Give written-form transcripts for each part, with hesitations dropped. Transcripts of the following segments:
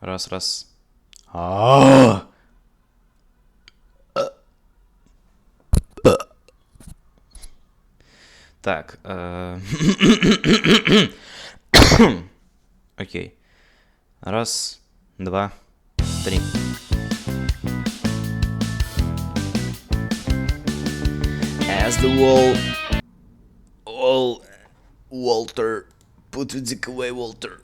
Раз. Так. Окей. Раз, два, три. As the wall, Walter, put it away, Walter.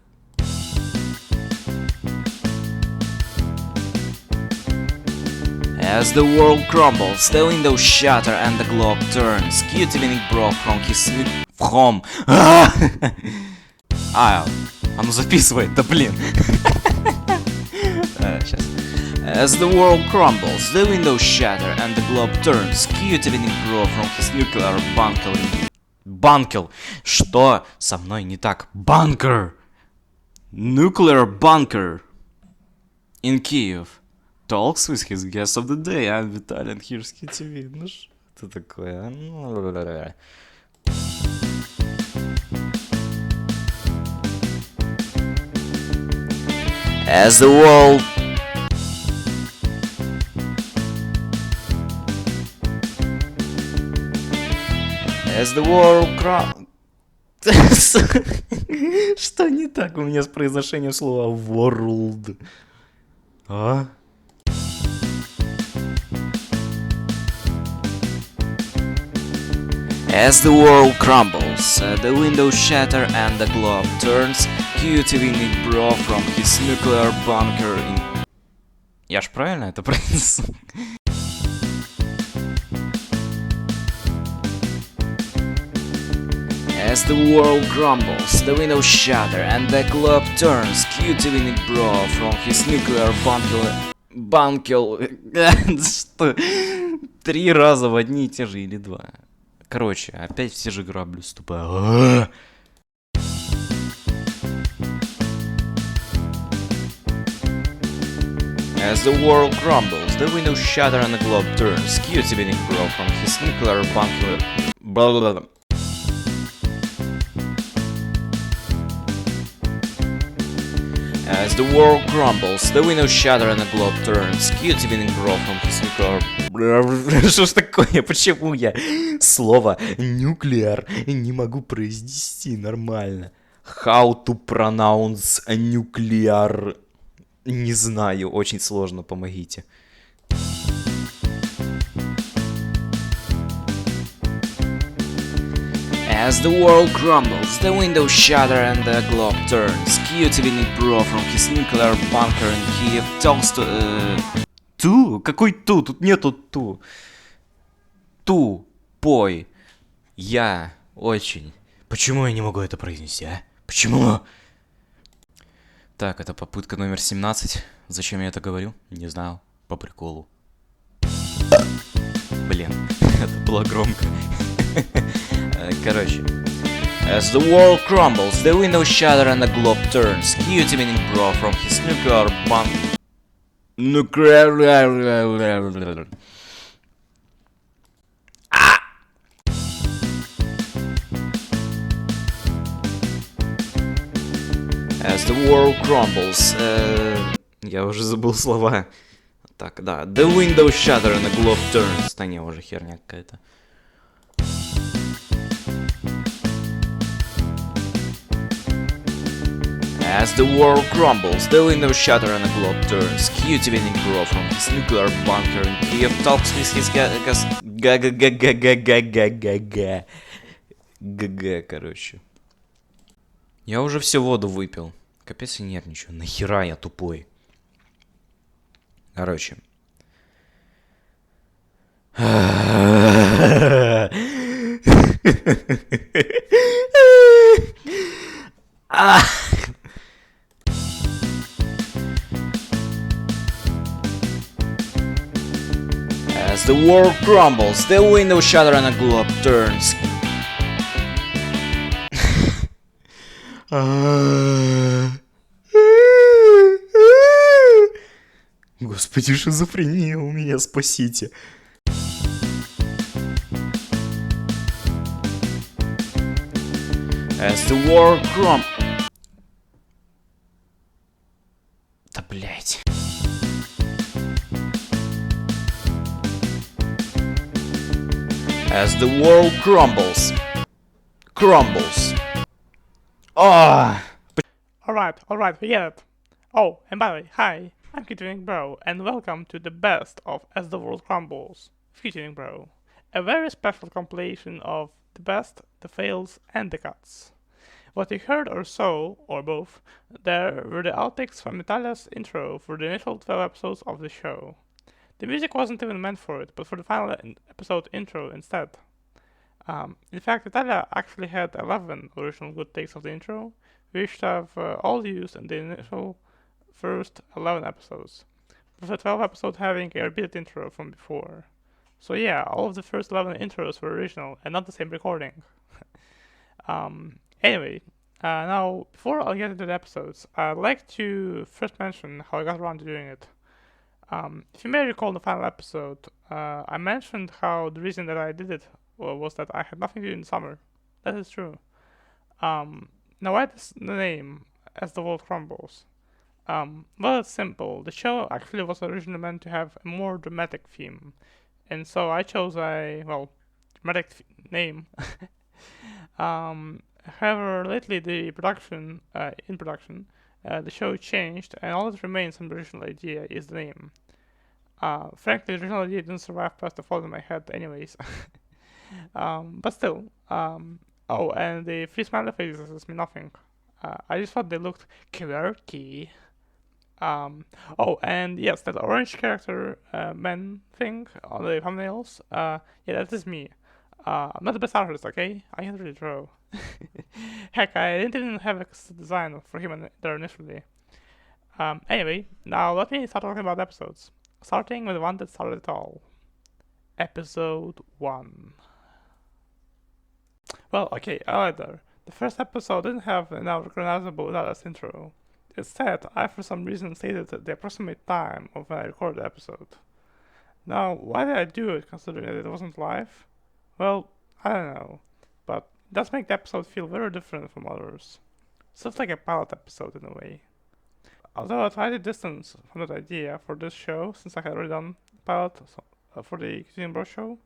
As the world crumbles, the windows shatter and the globe turns. QTVNickBro from оно записывает, да блин. Сейчас. As the world crumbles, the windows shatter and the globe turns. QTVNickBro from his nuclear bunker. Bunker. Что со мной не так? Bunker. Nuclear bunker. In Kyiv. Talks with his guest of the day. I'm Vitaly, and here's QTV. Ну что такое? As the world... As the world Что не так у меня с произношением слова world? А? As the world crumbles, the windows shatter and the globe turns. QTVNickBro from his nuclear bunker in... Я ж правильно это произнес? As the world crumbles, the windows shatter and the globe turns. QTVNickBro from his nuclear bunker... Что? 3 раза в одни и те же или 2? Короче, опять все же грабли ступаю. As the world crumbles, the windows shatter and the globe turns. QTVNickBro from his nuclear bunker... Blah blah blah. As the world crumbles, the windows shatter and the globe turns. QTVNickBro from his nuclear... Что ж такое? Почему я слово nuclear не могу произнести нормально? How to pronounce nuclear? Не знаю, очень сложно, помогите. As the world crumbles, the windows shatter and the globe turns. QTVNickBro from his nuclear bunker in Kyiv talks to... Ту? Какой ту? Тут нету ту. Тупой. Я очень. Почему я не могу это произнести, а? Почему? Так, это попытка номер 17. Зачем я это говорю? Не знаю. По приколу. Блин, это было громко. Короче. As the world crumbles, the windows shatter and the globe turns. QTVNickBro from his nuclear bunker. As the world crumbles, я уже забыл слова. Так, да. The windows shatter and the globe turns. Да не, уже херня какая-то. As the world crumbles, the windows shatter and the globe turns. QTVNickBro from his nuclear bunker in Kyiv talks with his короче. Я уже всю воду выпил. Капец, я нервничаю. Нахера я тупой? Короче. As the world crumbles, the windows shatter and the globe turns. Господи, шизофрения у меня, спасите. As the world crumbles... Да блять. As the world crumbles. Crumbles. Ah! Alright, we get it. Oh, and by the way, hi, I'm QTVNickBro, and welcome to the best of As the World Crumbles, QTVNickBro. A very special compilation of the best, the fails, and the cuts. What you heard or saw, or both, there were the outtakes from Natalia's intro for the initial 12 episodes of the show. The music wasn't even meant for it, but for the final episode intro instead. In fact, Natalia actually had 11 original good takes of the intro, which have all used in the initial first 11 episodes, with the 12th episode having a repeated intro from before. So yeah, all of the first 11 intros were original and not the same recording. Anyway, now before I get into the episodes, I'd like to first mention how I got around to doing it. If you may recall in the final episode, I mentioned how the reason that I did it was that I had nothing to do in summer. That is true. Now why the name As the World Crumbles? Well, it's simple. The show actually was originally meant to have a more dramatic theme, and so I chose a, well, dramatic name. However, lately the production, the show changed, and all that remains from the original idea is the name. Frankly, the original idea didn't survive past the fall in my head, anyways. But still, oh, and the three smiley faces mean nothing. I just thought they looked quirky. Oh, and yes, that orange character man thing on the thumbnails. Yeah, that is me. I'm not the best artist, okay? I can't really draw. Heck, I didn't even have a design for him there initially. Anyway, now let me start talking about episodes. Starting with the one that started it all. Episode 1. Well, okay, either. The first episode didn't have an recognizable Dallas intro. Instead, I for some reason stated the approximate time of when I recorded the episode. Now, why did I do it considering that it wasn't live? Well, I don't know, but it does make the episode feel very different from others. Sort of like a pilot episode in a way. Although I tried to distance from that idea for this show, since I had already done pilot for the QTVNickBro show,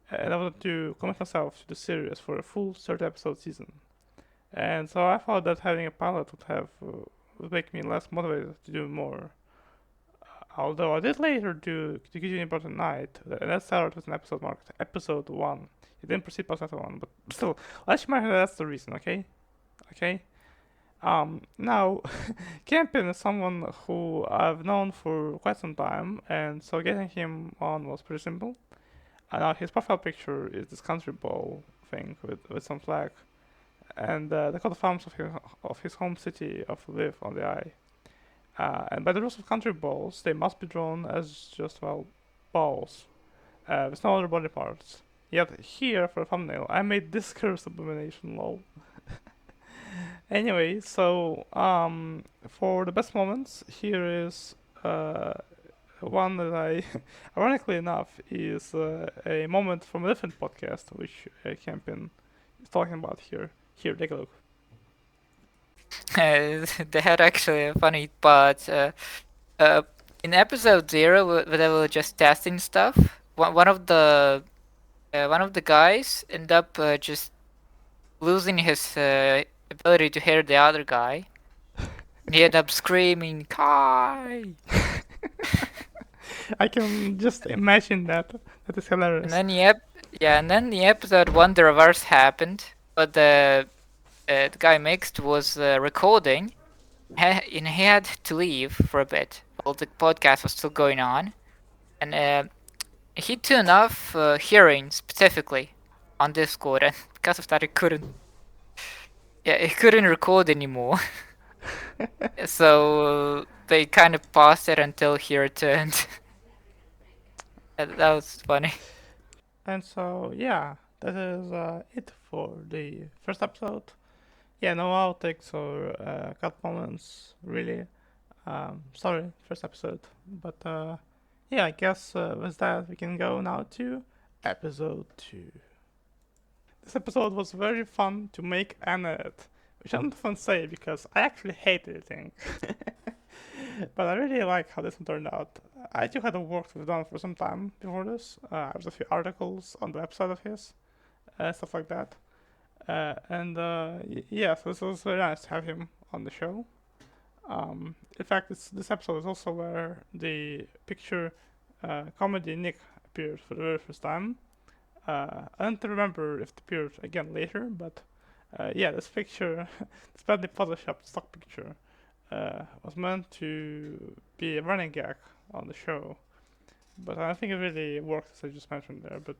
and I wanted to commit myself to the series for a full 30 episode season. And so I thought that having a pilot would make me less motivated to do more. Although I did later do the QTVNickBro Tonight, and that started with an episode marked episode 1. It didn't proceed past that one, but still, let's remember that's the reason, okay? Okay? Now, Campin is someone who I've known for quite some time, and so getting him on was pretty simple. And now his profile picture is this country ball thing with some flag, and the coat of arms of his home city of Lviv on the eye. And by the rules of country balls, they must be drawn as just, well, balls, with no other body parts. Yet here, for a thumbnail, I made this cursed abomination, lol. Anyway, so, for the best moments, here is one that I, ironically enough, is a moment from a different podcast, which Campin is talking about here. Here, take a look. They had actually a funny part. In episode 0, where they were just testing stuff, one of the guys ended up just losing his ability to hear the other guy. He ended up screaming, "Kai!" I can just imagine that. That is hilarious. And then the episode 1, the reverse happened, but the guy mixed was recording, and he had to leave for a bit while the podcast was still going on, and he turned off hearing specifically on Discord, and because of that, he couldn't record anymore. So they kind of paused it until he returned. That was funny. And so, yeah, that is it for the first episode. Yeah, no outtakes or cut moments, really. Sorry, first episode. But yeah, I guess with that we can go now to episode 2. This episode was very fun to make and edit, which I don't often say because I actually hate editing. But I really like how this one turned out. I too had worked with Don for some time before this. I was a few articles on the website of his, stuff like that. Yeah, so it was very nice to have him on the show. In fact, this episode is also where the picture comedy Nick appeared for the very first time. I don't remember if it appeared again later, but yeah, this picture, this badly photoshopped stock picture, was meant to be a running gag on the show, but I think it really worked as I just mentioned there. But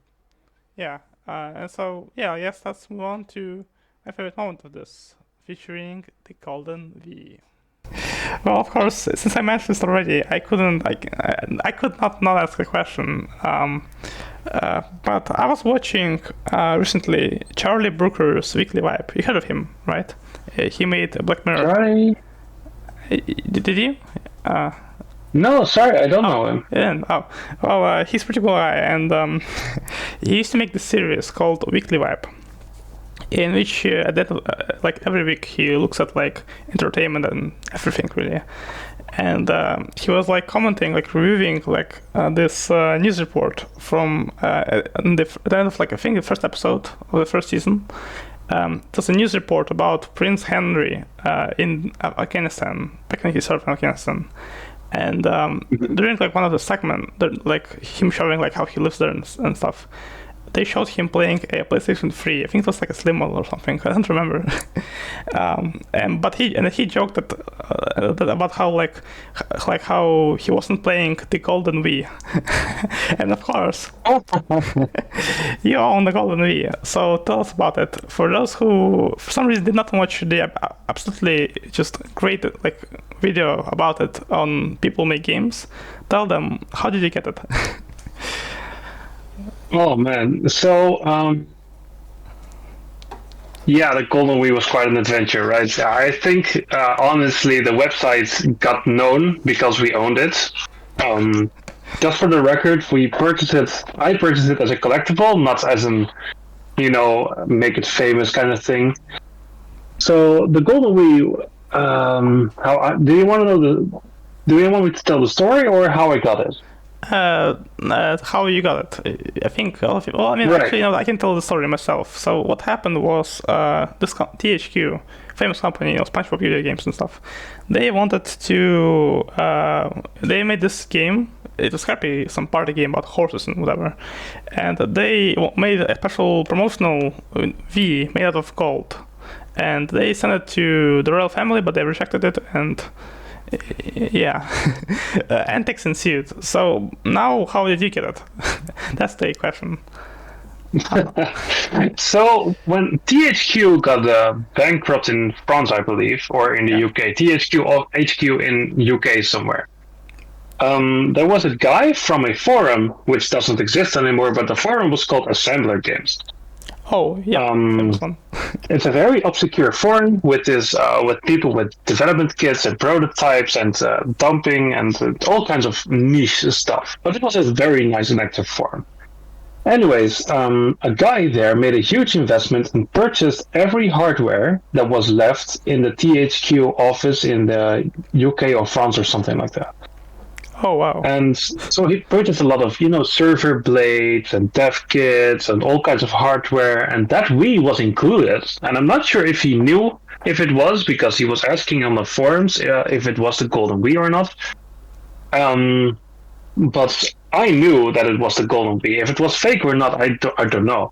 yeah, and so yeah, I guess let's move on to my favorite moment of this, featuring the Golden V. Well, of course, since I mentioned this already, I could not ask a question. But I was watching recently Charlie Brooker's Weekly Vibe. You heard of him, right? He made a Black Mirror. Sorry. Did you? No, sorry, I don't know him. Yeah, well, he's a pretty cool guy, and he used to make this series called Weekly Vibe, in which like every week he looks at like entertainment and everything really, and he was like commenting, like reviewing like this news report from at the end of like I think the first episode of the first season. There's a news report about Prince Henry in Afghanistan, back when he served in Afghanistan. And during like one of the segments, like him showing like how he lives there and stuff, they showed him playing a PlayStation 3. I think it was like a slim model or something. I don't remember. But he joked that about how like how he wasn't playing the Golden Wii, and of course you own the Golden Wii. So tell us about it. For those who for some reason did not watch the absolutely just great like video about it on People Make Games, tell them, how did you get it? Oh man, so yeah, the Golden Wii was quite an adventure, right? I think honestly the website got known because we owned it. Just for the record, I purchased it as a collectible, not as an, make it famous kind of thing. So the Golden Wii, do you want me to tell the story or how I got it? How you got it? I think all of you. Well, I mean, Right. actually, I can tell the story myself. So what happened was, this THQ, famous company, SpongeBob video games and stuff. They wanted to. They made this game. It was happy, some party game about horses and whatever, and they made a special promotional V made out of gold, and they sent it to the royal family, but they rejected it, and yeah, antics ensued. So now, how did you get it? That's the question. So when THQ got bankrupt in France, I believe, or in the UK, THQ HQ in UK somewhere, there was a guy from a forum which doesn't exist anymore, but the forum was called Assembler Games. Oh yeah, famous one. It's a very obscure forum with with people with development kits and prototypes and dumping and all kinds of niche stuff. But it was a very nice and active forum. Anyways, a guy there made a huge investment and purchased every hardware that was left in the THQ office in the UK or France or something like that. Oh wow. And so he purchased a lot of, server blades and dev kits and all kinds of hardware, and that Wii was included. And I'm not sure if he knew if it was, because he was asking on the forums if it was the Golden Wii or not. But I knew that it was the Golden Wii. If it was fake or not, I don't know.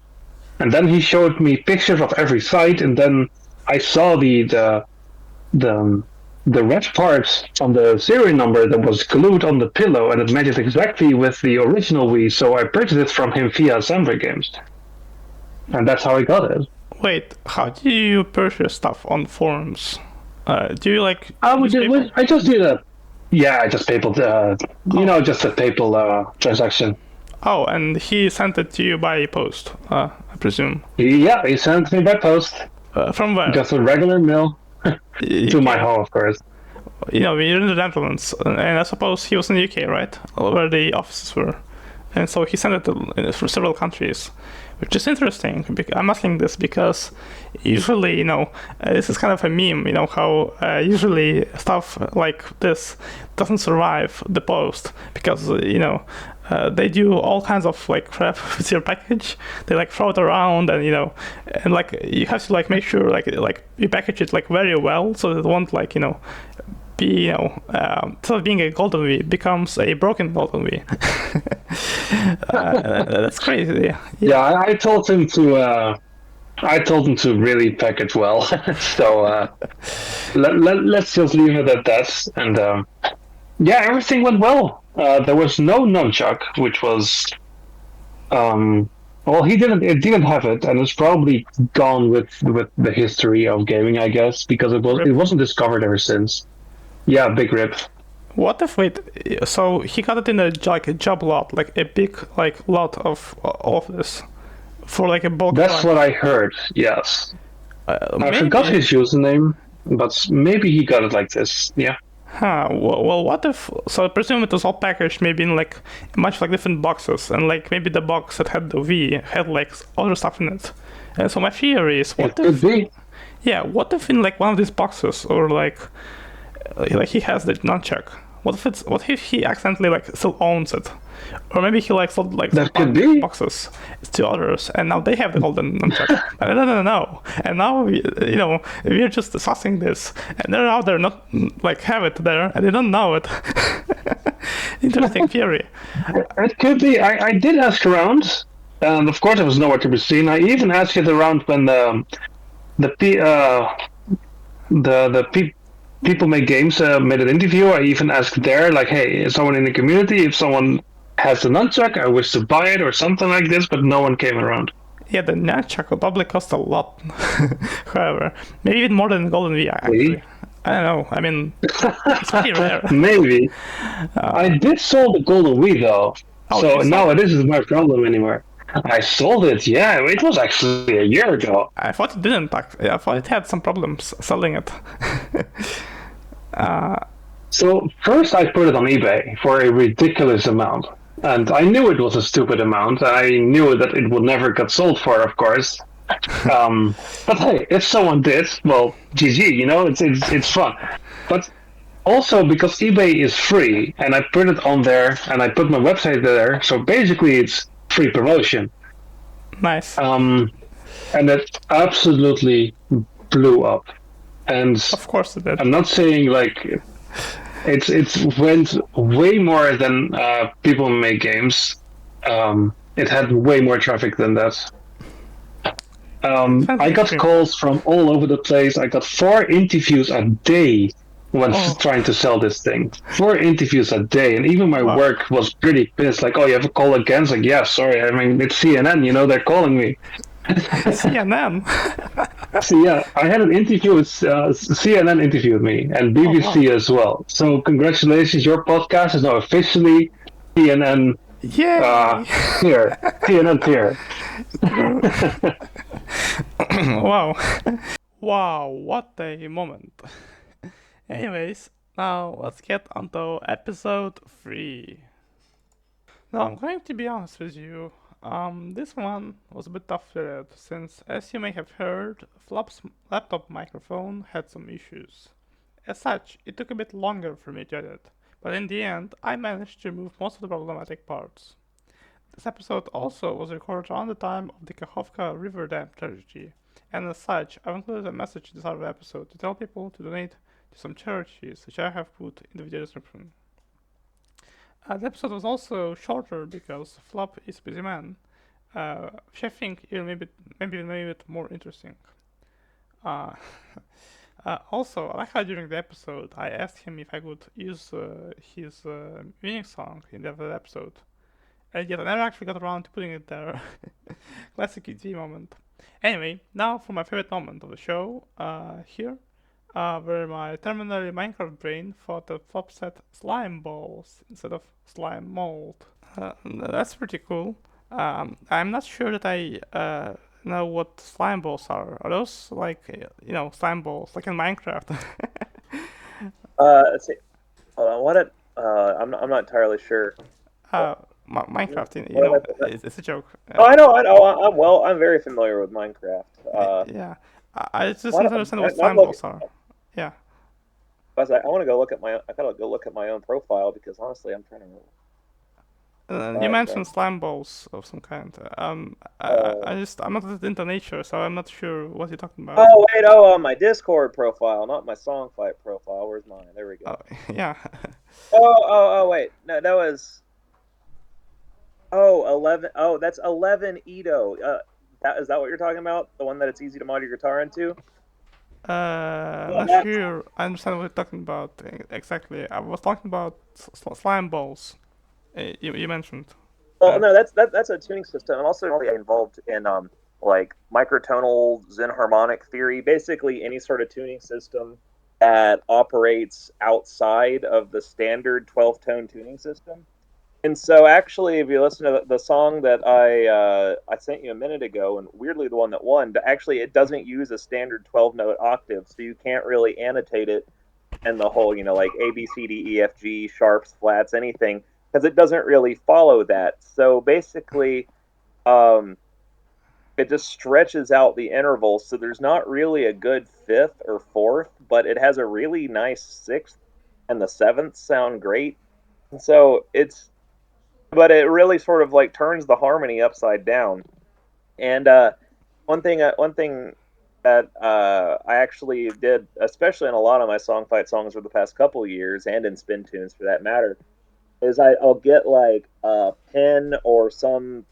And then he showed me pictures of every site, and then I saw the red part on the serial number that was glued on the pillow, and it matches exactly with the original Wii, so I purchased it from him via Assembler Games. And that's how I got it. Wait, how do you purchase stuff on forums? Do you like? I just did a... Yeah, I just PayPal, just a PayPal transaction. Oh, and he sent it to you by post, I presume. Yeah, he sent me by post. From where? Just a regular mail. To my home, of course. You're in the Netherlands, and I suppose he was in the UK, right? Where the offices were. And so he sent it for several countries. which is interesting. I'm asking this because usually, this is kind of a meme, how usually stuff like this doesn't survive the post because, they do all kinds of like crap with your package. They like throw it around and, and like you have to like make sure like you package it like very well so that it won't like, be, instead of being a golden V, it becomes a broken golden V. That's crazy. Yeah, I told him to really package well. So let's just leave it at that. And yeah, everything went well. There was no nunchuck, which was well, it didn't have it, and it's probably gone with the history of gaming, I guess, because it wasn't discovered ever since. Yeah, big rip. What if so he got it in a job lot, like a big like lot of this for like a bulk. That's what I heard. Yes, I forgot his username, but maybe he got it like this. Yeah. Huh. Well, what if? So I presume it was all packaged maybe in like much like different boxes, and like maybe the box that had the V had like other stuff in it. And so my theory is, what if? Could be. Yeah. What if in like one of these boxes, or like he has the nunchuck? What if he accidentally like still owns it, or maybe he like sold like that could be boxes to others, and now they have the golden nunchuck. I don't know. And now we're just discussing this, and they're out there not like have it there, and they don't know it. Interesting theory. It could be. I did ask around, and of course it was nowhere to be seen. I even asked it around when People Make Games made an interview. I even asked there, like, hey, is someone in the community, if someone has the nunchuck, I wish to buy it or something like this, but no one came around. Yeah, the nunchuck will probably cost a lot. However, maybe even more than the golden V, actually. Really? I don't know. I mean, it's pretty rare. Maybe. I did sell the golden V, though. So now it isn't my problem anymore. I sold it, yeah. It was actually a year ago. I thought it didn't. I thought it had some problems selling it. So first I put it on eBay for a ridiculous amount. And I knew it was a stupid amount. I knew that it would never get sold for, of course. But hey, if someone did, well, GG, it's fun. But also because eBay is free, and I put it on there, and I put my website there, so basically it's free promotion. Nice. And it absolutely blew up. And of course it did. I'm not saying like it went way more than People Make Games. It had way more traffic than that. I got calls from all over the place. I got 4 interviews a day when trying to sell this thing. 4 interviews a day, and even my work was pretty pissed. Like, oh, you have a call again? It's like, yeah, sorry. I mean, it's CNN. They're calling me. CNN. So yeah, I had an interview with CNN interviewed me, and BBC as well. So congratulations, your podcast is now officially CNN. Yeah. Here, CNN here. Wow, what a moment. Anyways, now let's get onto episode 3. Now I'm going to be honest with you. This one was a bit tough to read, since, as you may have heard, Flop's laptop microphone had some issues. As such, it took a bit longer for me to edit, but in the end, I managed to remove most of the problematic parts. This episode also was recorded around the time of the Kakhovka River Dam tragedy, and as such, I've included a message in the start of the episode to tell people to donate to some charities, which I have put in the video description. The episode was also shorter because Flop is a busy man, which I think maybe made it more interesting. Also, I like how during the episode I asked him if I could use his winning song in the other episode, and yet I never actually got around to putting it there. Classic QT moment. Anyway, now for my favorite moment of the show, here. Where my terminally Minecraft brain thought that Flop said slime balls instead of slime mold. That's pretty cool. I'm not sure that I know what slime balls are. Are those like slime balls like in Minecraft? Let's see. Hold on. I'm not entirely sure. Minecraft, What am I supposed to- it's a joke. Oh, I know. I'm very familiar with Minecraft. Yeah, I just Why don't don't, understand what I'm slime looking. balls are. Yeah, I want to go look at my. I gotta go look at my own profile because honestly, I'm trying to. you Right, right. mentioned slime balls of some kind. I'm not into nature, so I'm not sure what you're talking about. Oh wait, on my Discord profile, not my Songfight profile. Where's mine? There we Oh, go. yeah. Wait. No, that was 11. Oh, that's 11 Edo. Is that what you're talking about? The one that it's easy to mod your guitar into? I'm Oh, not that's sure I understand what you're talking about exactly. I was talking about slime balls. You mentioned. well, Uh, no, that's a tuning system. I'm also really involved in like microtonal Zen harmonic theory. Basically, any sort of tuning system that operates outside of the standard 12 tone tuning system. And so, actually, if you listen to the song that I sent you a minute ago, and weirdly the one that won, actually it doesn't use a standard 12 note octave, so you can't really annotate it in the whole, like A B C D E F G sharps, flats, anything, because it doesn't really follow that. So basically, um, it just stretches out the intervals, so there's not really a good fifth or fourth, but it has a really nice sixth, and the seventh sound great. And so but it really sort of like turns the harmony upside down. And one thing that I actually did, especially in a lot of my song fight songs for the past couple of years, and in spin tunes for that matter, is I'll get like a pen or some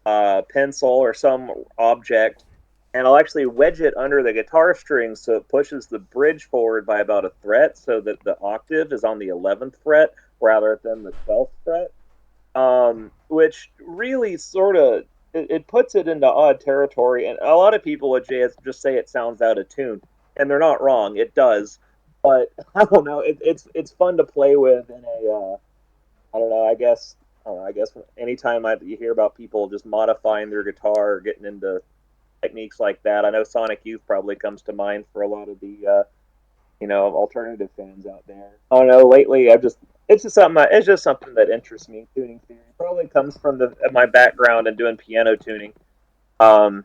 pencil or some object, and I'll actually wedge it under the guitar string so it pushes the bridge forward by about a fret, so that the octave is on the 11th fret rather than the 12th fret, which really sort of it puts it into odd territory. And a lot of people would just say it sounds out of tune, and they're not wrong. It does, but I don't know. It's fun to play with in a I don't know. I guess anytime you hear about people just modifying their guitar or getting into techniques like that, I know Sonic Youth probably comes to mind for a lot of the alternative fans out there. I don't know. Lately, it's just something that interests me. Tuning theory probably comes from my background in doing piano tuning. Um,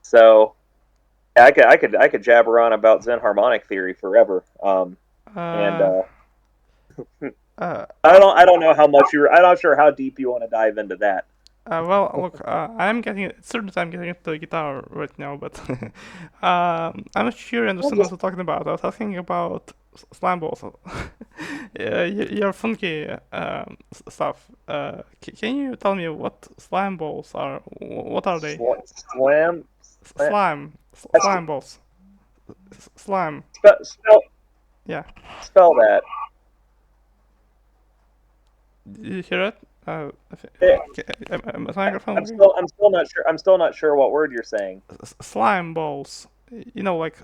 so yeah, I could jabber on about Zen harmonic theory forever. And uh, I don't know how much I'm not sure how deep you want to dive into that. well, look, I'm getting it. Certainly, I'm getting into guitar right now, but I'm not sure I Well, understand what just you're talking about. I was asking about slam balls. Yeah, your funky stuff. Can you tell me what slam balls are? What are they? slam. Slime balls. Slime. Spell Yeah. spell that. Did you hear it? Eh, My microphone working? I'm still not sure what word you're saying. Slime balls. Like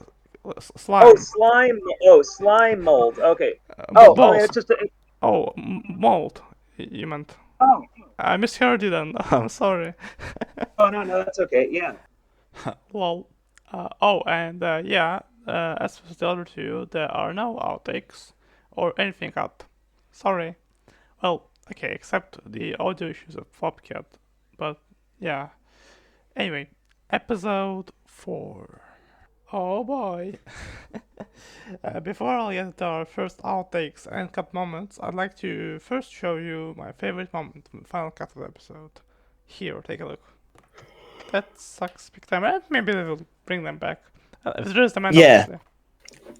Oh, slime. slime. Oh, slime molds. Okay. I mean, Balls. it's just. Oh, mold. You meant. Oh, I misheard you then. I'm sorry. no, that's okay. Yeah. Lol. And yeah, as for the other two, there are no outtakes or anything cut. Sorry. Well, okay, except the audio issues of Flopcat. But yeah. Anyway, episode 4. Oh boy. Before I get to our first outtakes and cut moments, I'd like to first show you my favorite moment from the final cut of the episode. Here, take a look. That sucks big time. Maybe they will bring them back. If there is demand, Yeah, obviously.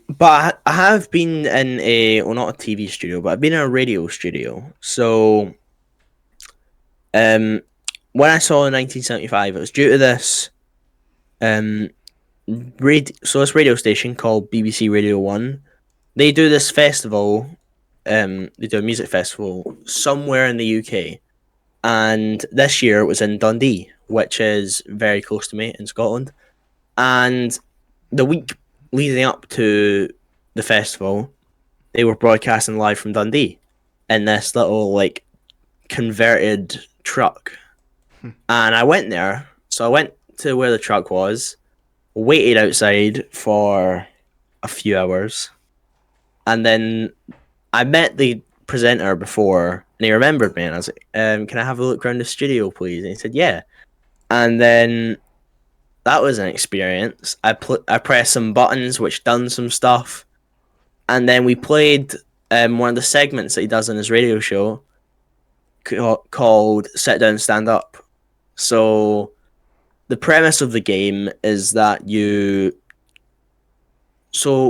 but I have been in not a TV studio, but I've been in a radio studio. So, when I saw in 1975, it was due to this, this radio station called BBC Radio 1. They do this festival, they do a music festival somewhere in the UK. And this year it was in Dundee, which is very close to me in Scotland. And the week leading up to the festival, they were broadcasting live from Dundee in this little like converted truck. And I went there. So I went to where the truck was, waited outside for a few hours, and then I met the presenter before, And he remembered me, and I was like, "Can I have a look around the studio, please?" And he said, "Yeah." And then that was an experience. I pressed some buttons, which done some stuff, and then we played one of the segments that he does on his radio show called "Sit Down, Stand Up." So the premise of the game is that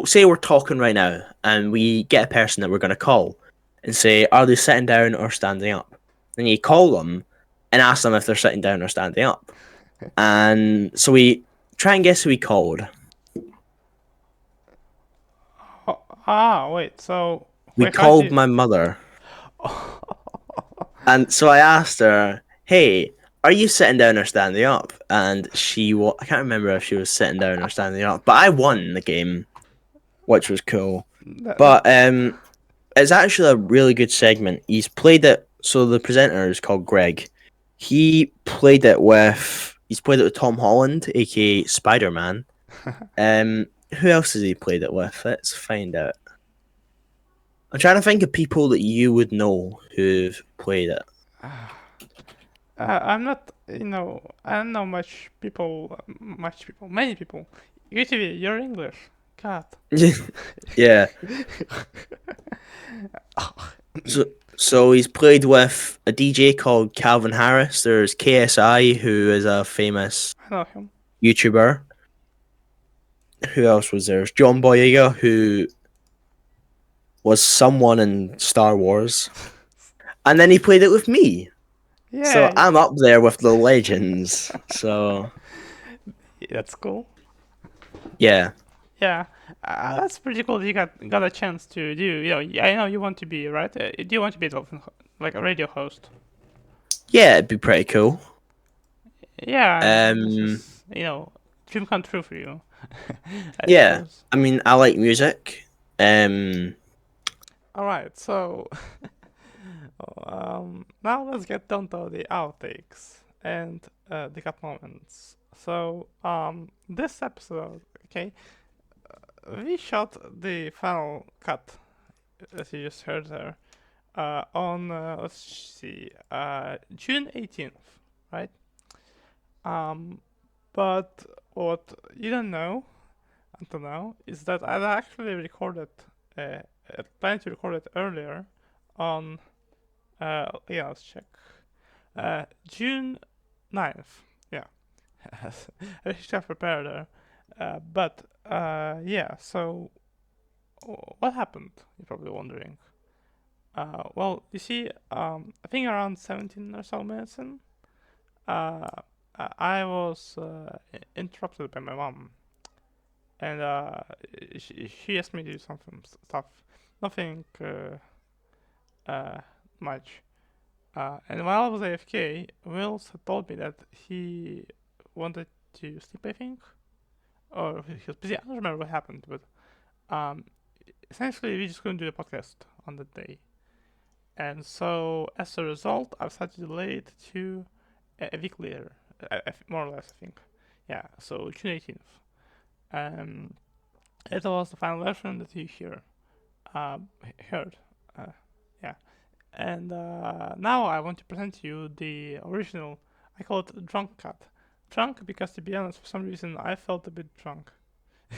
say we're talking right now, and we get a person that we're going to call, and say, "Are they sitting down or standing up?" Then you call them and ask them if they're sitting down or standing up. And so we try and guess who we called. Wait. So We wait, called my mother. And so I asked her, "Hey, are you sitting down or standing up?" And I can't remember if she was sitting down or standing up, but I won the game, which was cool. But it's actually a really good segment. He's played it. So the presenter is called Greg. He's played it with Tom Holland, aka Spider-Man. Who else has he played it with? Let's find out. I'm trying to think of people that you would know who've played it. I'm not, I don't know many people. QTV, you're English. God. Yeah. So he's played with a DJ called Calvin Harris. There's KSI, who is a famous I know him. YouTuber. Who else was there? There's John Boyega, who was someone in Star Wars. And then he played it with me. Yeah. So I'm up there with the legends. So that's cool. yeah. Yeah, that's pretty cool. That you got a chance to do. I know you want to be right. Do you want to be like a radio host? Yeah, it'd be pretty cool. Yeah. This is, dream come true for you. Yeah. Suppose. I mean, I like music. All right. So now let's get down to the outtakes and the cut moments. So this episode, okay. We shot the final cut, as you just heard there, on let's see, June 18th, right? But what you don't know until now is that I actually recorded, planned to record it earlier, on, let's check, June 9th. Yeah, I should have prepared there, but. Yeah, so what happened? You're probably wondering. Well, you see, I think around 17 or so minutes in, I was interrupted by my mom, and she asked me to do stuff, nothing much. And while I was AFK, Wills had told me that he wanted to sleep, I think. Or he was busy. I don't remember what happened, but essentially we just couldn't do the podcast on that day, and so as a result, I've had to delay it to a week later, more or less, I think. Yeah, so June 18th. It was the final version that you heard. Yeah, and now I want to present to you the original. I call it drunk cut. Drunk because, to be honest, for some reason I felt a bit drunk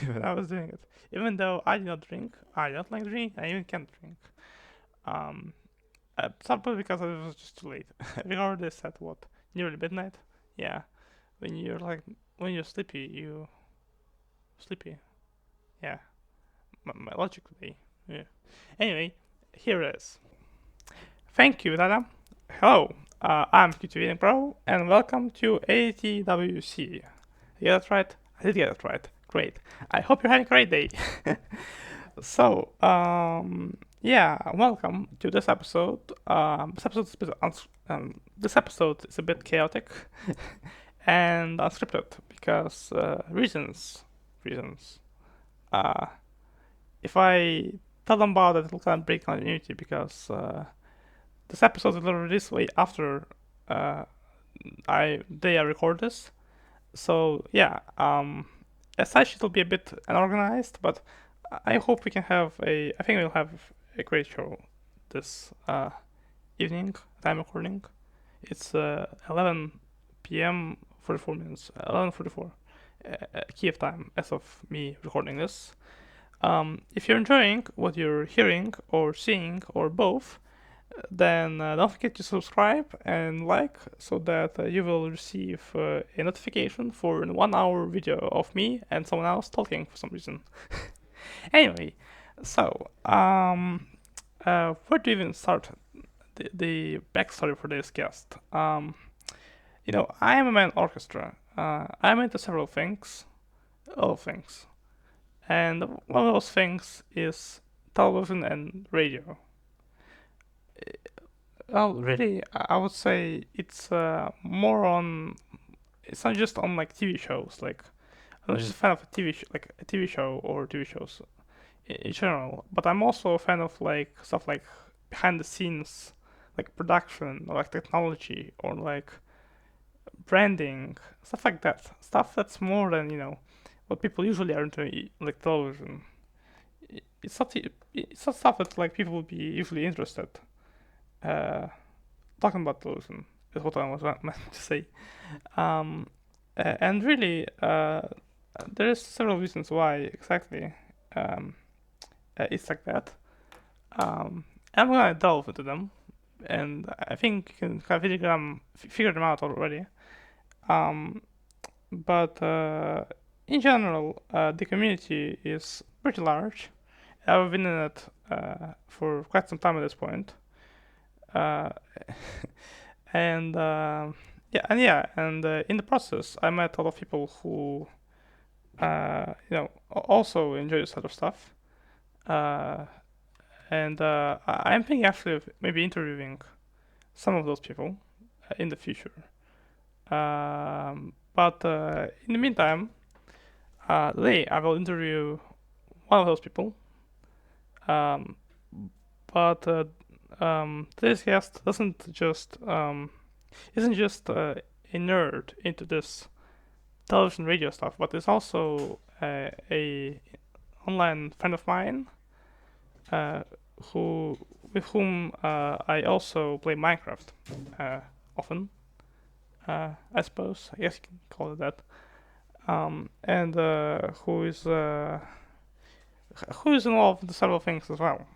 when I was doing it. Even though I did not drink, I don't like drinking, I even can't drink. Probably because it was just too late. We already said what, nearly midnight. Yeah, when you're sleepy, you sleepy. Yeah, logically. Yeah. Anyway, here it is. Thank you, Dada. Hello. I'm QTVNickBro, and welcome to ATWC. You get that right? I did get it right. Great. I hope you're having a great day. So, yeah, welcome to this episode. This episode is a bit chaotic and unscripted because reasons. If I tell them about it, it'll kind of break continuity because this episode is literally this way after I record this. So yeah, as such it'll be a bit unorganized, but I hope we can have I think we'll have a great show this evening time recording. It's 11 p.m. 44 minutes, 11:44 Kiev time as of me recording this. If you're enjoying what you're hearing or seeing or both, then don't forget to subscribe and like so that you will receive a notification for a 1 hour video of me and someone else talking for some reason. Anyway, so where to even start the backstory for this guest? I am a man orchestra. I'm into several things, all things, and one of those things is television and radio. Well, really, I would say it's more on. It's not just on like TV shows. Like I'm not just a fan of a like a TV show or TV shows in general, but I'm also a fan of like stuff like behind the scenes, like production or like technology or like branding, stuff like that. Stuff that's more than what people usually are into, like television. It's not stuff that like people would be usually interested. Talking about television is what I was meant to say. And really, there's several reasons why exactly it's like that. I'm gonna delve into them, and I think you can kind of figure them out already. But in general, the community is pretty large. I've been in it for quite some time at this point. Uh, and in the process, I met a lot of people who, also enjoy this sort of stuff. And I'm thinking actually of maybe interviewing some of those people in the future. But in the meantime, today I will interview one of those people. But today's guest isn't just a nerd into this television radio stuff, but is also a online friend of mine with whom I also play Minecraft often. I suppose I guess you can call it that. And who is involved in several things as well.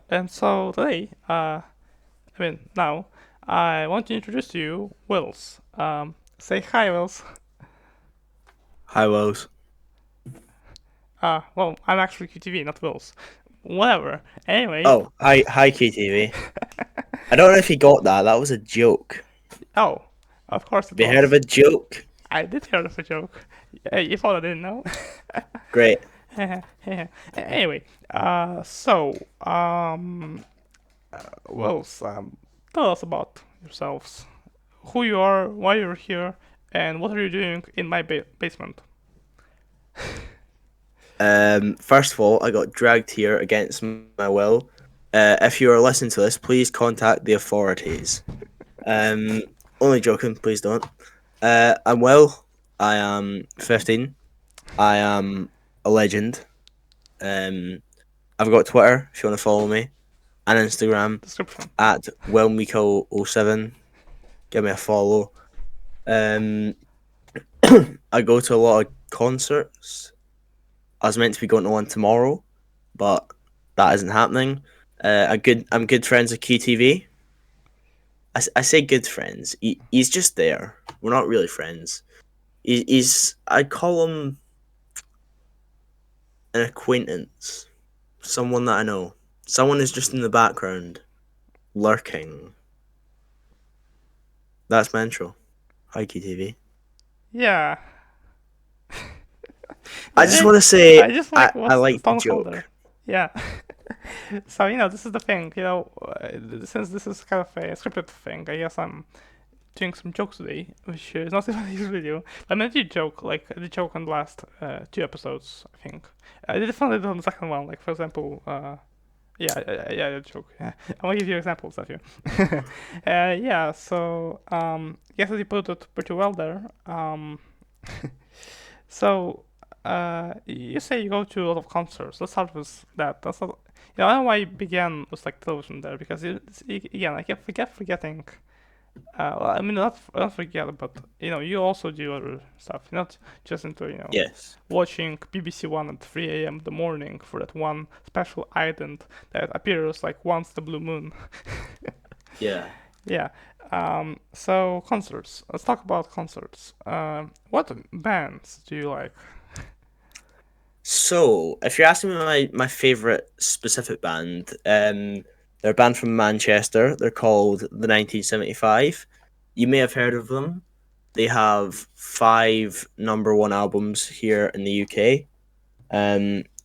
And so today, now, I want to introduce to you Wills. Say hi, Wills. Hi, Wells. Well, I'm actually QTV, not Wills. Whatever. Anyway. Oh, hi, KTV. I don't know if you got that. That was a joke. Oh, of course it Have you was. heard of a joke? I did hear of a joke. You thought I didn't know? Great. Anyway, Wills, tell us about yourselves. Who you are, why you're here, and what are you doing in my basement? First of all, I got dragged here against my will. If you are listening to this, please contact the authorities. Only joking, please don't. I'm Will. I am 15. I am a legend. I've got Twitter if you want to follow me, and Instagram Description. at WillMiko07. Give me a follow. I go to a lot of concerts. I was meant to be going to one tomorrow, but that isn't happening. I'm good friends with QTV. I say good friends. He's just there. We're not really friends. I'd call him an acquaintance. Someone that I know. Someone who's just in the background, lurking. That's my intro. Hi, QTV. Yeah. I just want to say I just like I like the Stone joke. Cold there. Yeah. So this is the thing. Since this is kind of a scripted thing, I guess I'm doing some jokes today, which is not even usually do. I mean, I did joke on the last 2 episodes, I think. I did definitely did on the second one. Like for example, I joke. Yeah. I'm gonna give you examples of you. Yeah. So yes, you put it pretty well there. So you say you go to a lot of concerts. Let's start with that. I don't know why I began with like television there because again I kept forgetting. Well, I mean, not forget, but you also do other stuff. You're not just into Yes. watching BBC One at 3 a.m. in the morning for that one special item that appears like once the blue moon. Yeah. Yeah. So concerts. Let's talk about concerts. What bands do you like? So, if you're asking me my favorite specific band, they're a band from Manchester. They're called the 1975. You may have heard of them. They have 5 number one albums here in the UK.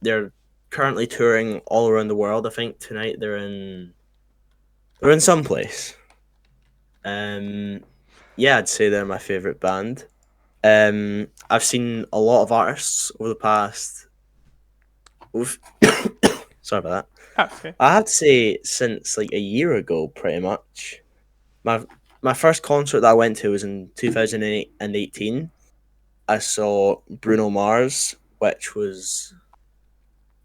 They're currently touring all around the world. I think tonight they're in some place. Yeah, I'd say they're my favorite band. I've seen a lot of artists over the past. Oof. Sorry about that. Ah, okay. I have to say, since like a year ago, pretty much. My my first concert that I went to was in 2018. I saw Bruno Mars, which was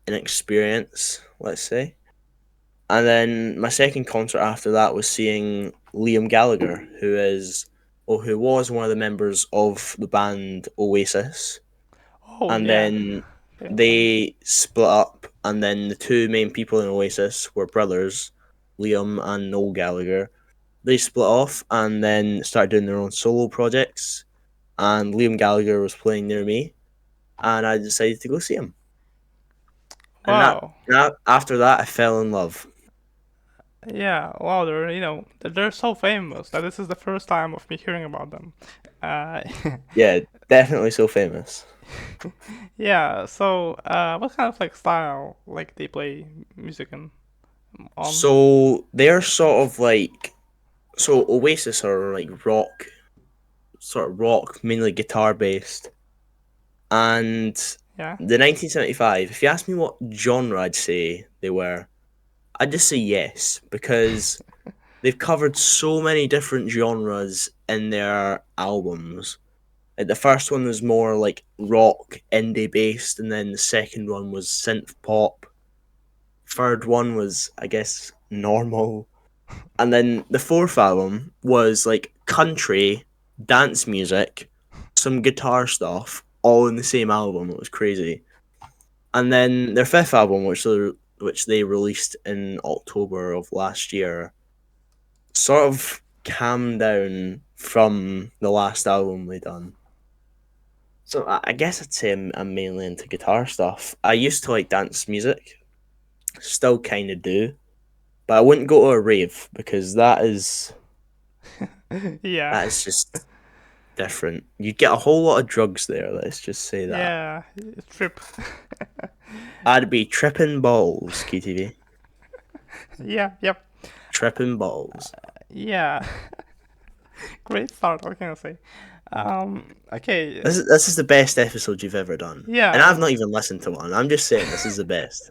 an experience, let's say. And then my second concert after that was seeing Liam Gallagher, who was one of the members of the band Oasis. Oh And yeah. then Yeah, they split up, and then the two main people in Oasis were brothers, Liam and Noel Gallagher. They split off and then started doing their own solo projects. And Liam Gallagher was playing near me, and I decided to go see him. And wow. after that, I fell in love. Yeah, wow, they're so famous that this is the first time of me hearing about them. Uh, Yeah, definitely so famous. yeah, so what kind of like style like they play music on? So they're sort of like Oasis are like rock, sort of rock, mainly guitar based, and Yeah. the 1975. If you ask me what genre I'd say they were, I'd just say yes because they've covered so many different genres in their albums. Like the first one was more like rock, indie based, and then the second one was synth pop. Third one was, I guess, normal. And then the fourth album was like country, dance music, some guitar stuff, all in the same album. It was crazy. And then their fifth album, which they released in October of last year, sort of calmed down from the last album they done. So I guess I'd say I'm mainly into guitar stuff. I used to like dance music, still kind of do, but I wouldn't go to a rave because Yeah. that is just different. You get a whole lot of drugs there. Let's just say that. Yeah, trip. I'd be tripping balls, QTV. Yeah, yep. Tripping balls. Yeah. Great start, what can I say? Okay. This is the best episode you've ever done. Yeah. And I've not even listened to one. I'm just saying this is the best.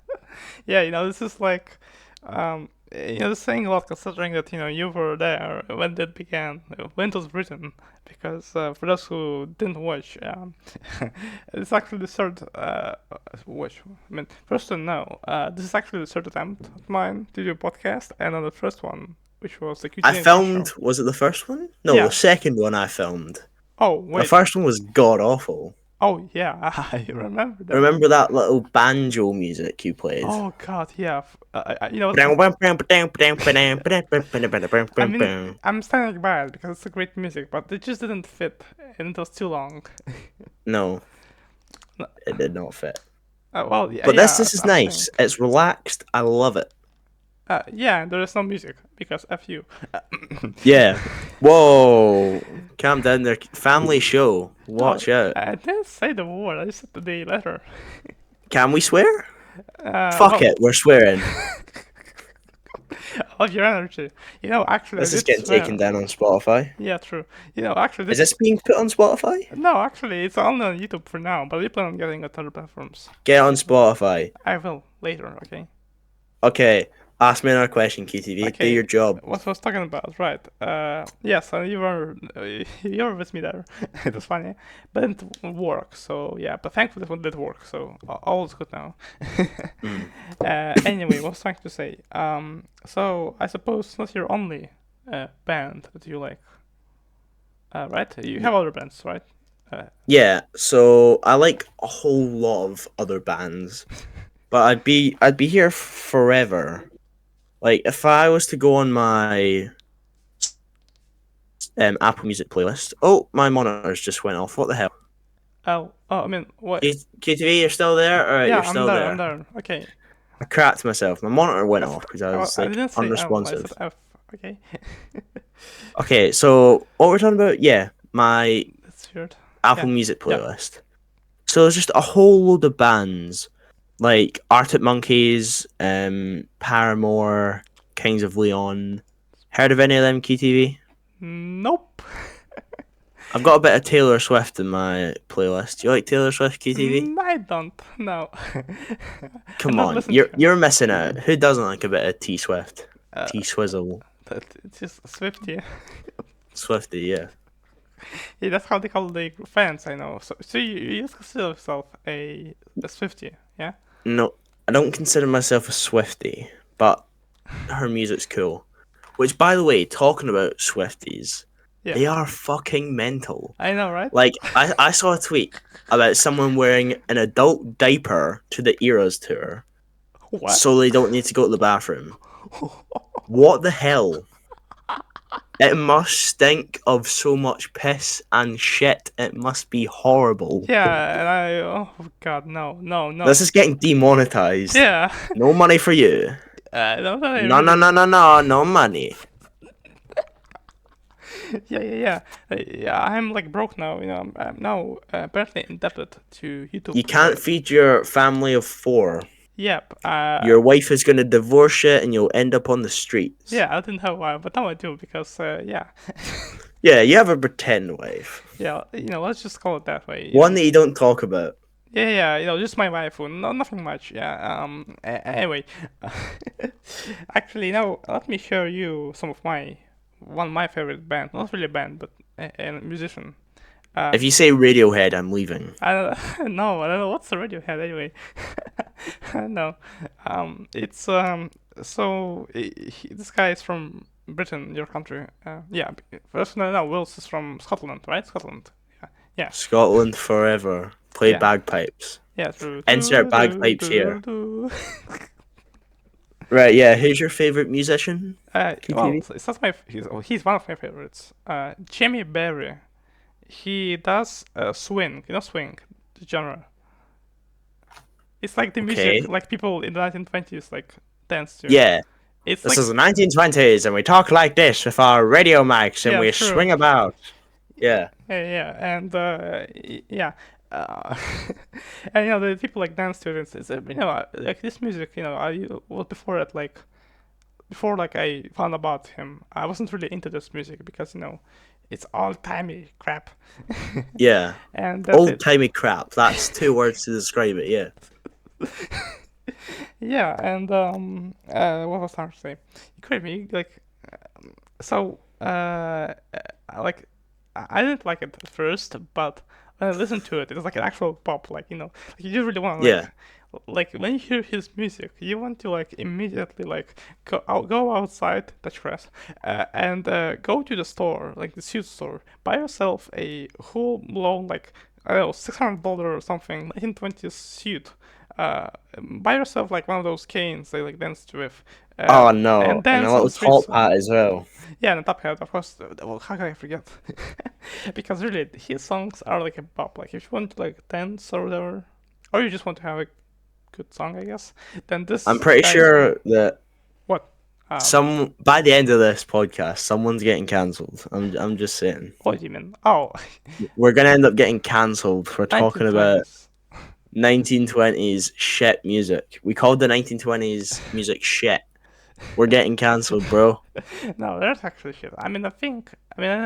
Yeah, this is like, saying a lot considering that, you were there when that began, when it was written, because for those who didn't watch, it's actually the third, watch, I mean, first to know, this is actually the third attempt of mine to do a podcast, and on the first one, which was the I QTVNickBro filmed, show. was it the first one? No, Yeah. the second one I filmed. Oh, The wait. first one was god awful. Oh, yeah, I remember that. Remember that little banjo music you played? Oh, God, yeah. I mean, I'm standing by it because it's a great music, but it just didn't fit, and it was too long. No, No. it did not fit. Well, yeah. But yeah, this is I'm nice. saying. It's relaxed. I love it. Yeah, and there is no music because F you. Yeah. Whoa. Calm down there. Family show. Watch out. I didn't say the word. I said the day letter. Can we swear? Fuck Well, it. We're swearing. I love your energy. Actually, This I is did getting swear. taken down on Spotify. Yeah, true. Actually, Is this being put on Spotify? No, actually, it's only on YouTube for now, but we plan on getting it to other platforms. Get on Spotify. I will later. Okay. Okay. Ask me another question, QTV. Do Okay. your job. What I was talking about, right? Yes, you were with me there. It was funny, but it didn't work. So yeah, but thankfully it did work. So all is good now. Mm. Anyway, what was I trying to say? So I suppose it's not your only band that you like, right? You have other bands, right? Yeah, so I like a whole lot of other bands, but I'd be here forever. Like if I was to go on my Apple Music playlist. Oh, my monitors just went off. What the hell? I mean, what? QTV, you're still there? Alright, Yeah, you're still there. I'm there. Okay. I cracked myself. My monitor went F. off because I was I like didn't say L. I said unresponsive. F. Okay. Okay, so what we're talking about? Yeah, my That's weird. Apple Yeah. Music playlist. So there's just a whole load of bands like Arctic Monkeys, Paramore, Kings of Leon. Heard of any of them, QTV? Nope. I've got a bit of Taylor Swift in my playlist. Do you like Taylor Swift, QTV? I don't. No. Come on, you're missing out. Who doesn't like a bit of T Swift? T Swizzle. It's just Swifty. Swifty, yeah. Yeah, that's how they call the fans. I know. So you just consider yourself a Swifty, yeah? No, I don't consider myself a Swifty, but her music's cool. Which, by the way, talking about Swifties, Yeah. they are fucking mental. I know, right? Like, I saw a tweet about someone wearing an adult diaper to the Eras tour What? so they don't need to go to the bathroom. What the hell? It must stink of so much piss and shit. It must be horrible. Yeah, and oh god, no. This is getting demonetized. Yeah. No money for you. No, No money. Yeah. I'm like broke now. You know, I'm now apparently indebted to YouTube. You can't feed your family of 4. Yep. Your wife is gonna divorce you, and you'll end up on the streets. Yeah, I didn't have one, but now I do because yeah. Yeah, you have a pretend wife. Yeah, you know, let's just call it that way. One that you don't talk about. Yeah, you know, just my wife. No, nothing much. Yeah. Anyway, actually, now let me show you one of my favorite band. Not really a band, but a musician. If you say Radiohead, I'm leaving. I don't know what's the Radiohead anyway. No, it's this guy is from Britain, your country. Yeah, first no, Wills is from Scotland, right? Scotland. Yeah. Scotland forever. Play Yeah. bagpipes. Yeah, true. Insert bagpipes here. Right, yeah. Who's your favorite musician? Well, it's not he's one of my favorites. Jamie Berry. He does swing. You know, swing, the genre. It's like the music, like people in the 1920s like dance to. Yeah. It's This like, is the 1920s, and we talk like this with our radio mics, and Yeah, we true. swing about. Yeah. yeah, and yeah. And you know the people like dance to it. It's you know like this music. You know, before I found about him, I wasn't really into this music because you know it's old timey crap. Yeah. And that's Old it. timey crap. That's 2 words to describe it, yeah. Yeah, and what was I trying to say? You create me like so like I didn't like it at first, but when I listened to it, it was like an actual pop. Like you know, like you just really want to Yeah. like when you hear his music, you want to like immediately like go outside, touch grass, and go to the store, like the suit store, buy yourself a full blown like I don't know $600 or something 1920s suit. Buy yourself like one of those canes they like dance with. Oh no. And And dance a on little the streets. top hat as well. Yeah, and the top hat, of course. Well, how can I forget? Because really, his songs are like a pop. Like if you want to like dance or whatever, or you just want to have a good song, I guess. Then this. I'm pretty guy- sure that What? by the end of this podcast, someone's getting cancelled. I'm just saying. What do you mean? Oh, We're gonna end up getting cancelled for talking about 1920s. 1920s shit music. We called the 1920s music shit. We're getting cancelled, bro. No, there's actually shit. I mean, I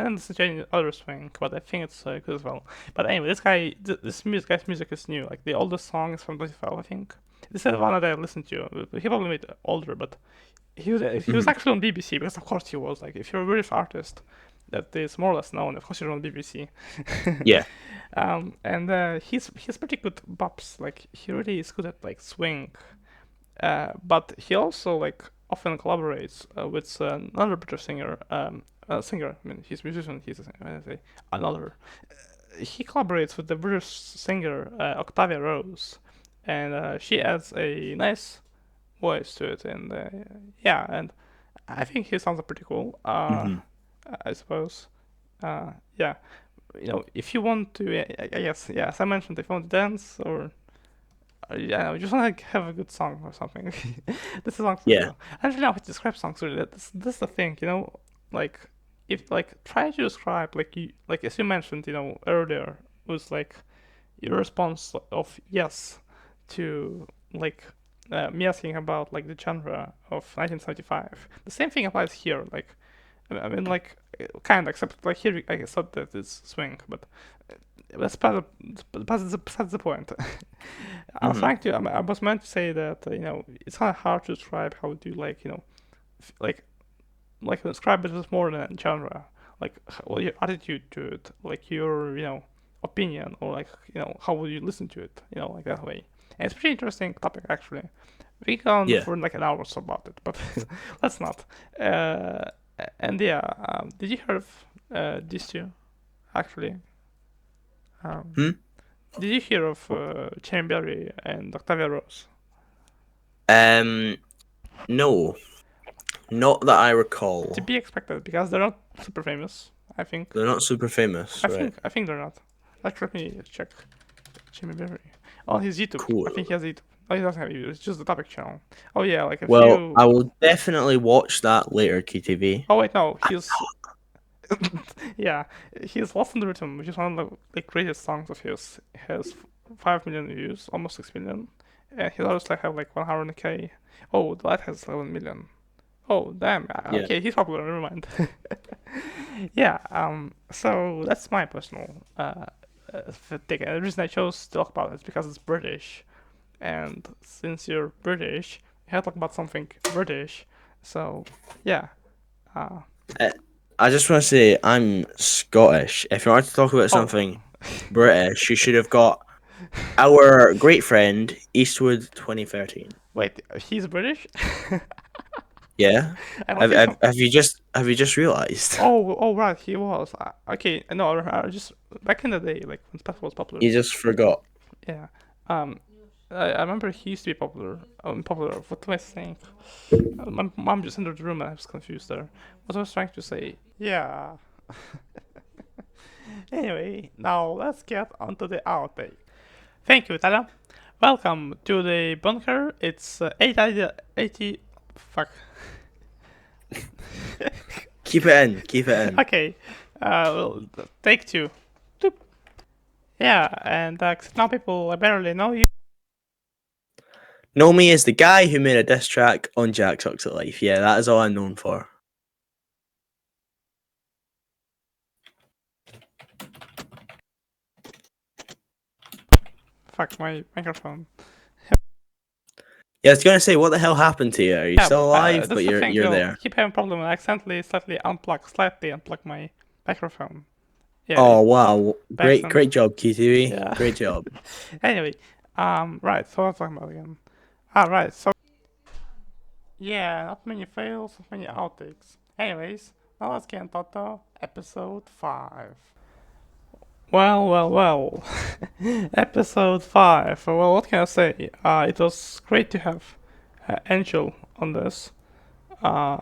understand other swing, but I think it's good as well. But anyway, this guy's music is new. Like the oldest song is from 2012, I think. This is one that I listened to. He probably made it older, but he was actually on BBC, because of course he was. Like, if you're a British artist that is more or less known, of course you're on BBC. Yeah. And he's pretty good bops. Like, he really is good at like swing. But he also like often collaborates with another British singer. Singer. I mean, he's a musician. He's I say another. He collaborates with the British singer Octavia Rose, and she adds a nice voice to it. And yeah, and I think he sounds pretty cool. I suppose. Yeah, if you want to, I guess, yeah, as I mentioned, if you want to dance or yeah, you just want to have a good song or something. This is a song for Yeah. you. I don't really know how to describe songs really. This is the thing, like if like try to describe like as you mentioned, earlier, was like your response of yes to like me asking about like the genre of 1975. The same thing applies here. Like I mean like kind of, except like here I thought that it's swing, but that's that's the point. I was meant to say that it's kind of hard to describe how do you like like describe it as more than a genre, like well your attitude to it, like your opinion, or like how would you listen to it, like that way. And it's a pretty interesting topic actually. We can Yeah. for like an hour or so about it, but let's not. And yeah, did you hear of these two actually? Hmm? Did you hear of Chamberry and Octavia Rose? No, not that I recall. To be expected, because they're not super famous. I think. They're not super famous, right? I think they're not. Like, let me check. Jimmy Berry. On his YouTube. Cool. I think he has YouTube. Oh, he doesn't have YouTube. It's just the topic channel. Oh yeah, like a Well, few. I will definitely watch that later, QTV. Oh wait, no, he's. Yeah, he's Lost in the Rhythm, which is one of the greatest songs of his. He has 5 million views, almost 6 million, and he does like have like 100k. Oh, the light has 11 million. Oh damn. Yeah. Okay, he's popular. Never mind. Yeah. So that's my personal take. And the reason I chose to talk about it is because it's British, and since you're British, you have to talk about something British. So yeah. I just want to say I'm Scottish. If you want to talk about something British, you should have got our great friend Eastwood 2013. Wait, he's British? Yeah. I thought Have you just realized? Oh, right, he was. Okay, no, just back in the day, like when Spatful was popular. You just forgot. Yeah. I remember he used to be popular. Popular. What was I saying? My mom just entered the room and I was confused there. What I was trying to say? Yeah. Anyway, now let's get onto the outtake. Thank you, Tala. Welcome to the bunker. It's 80. Fuck. Keep it in. Okay. Well, take two. Doop. Yeah, and now people barely know you. Know me as the guy who made a diss track on Jack Sucks at Life. Yeah, that is all I'm known for. Fuck my microphone. Yeah, I was gonna say, what the hell happened to you? Are you still alive? That's But the you're thing, there. I keep having a problem. I accidentally slightly unplug my microphone. Yeah. Oh wow! Excellent. Great job, QTV. Yeah. Great job. Anyway, right. So what was I talking about again? Right. So yeah, not many fails, not many outtakes. Anyways, now let's get into episode 5. Well. Episode 5. Well, what can I say? It was great to have Angel on this. I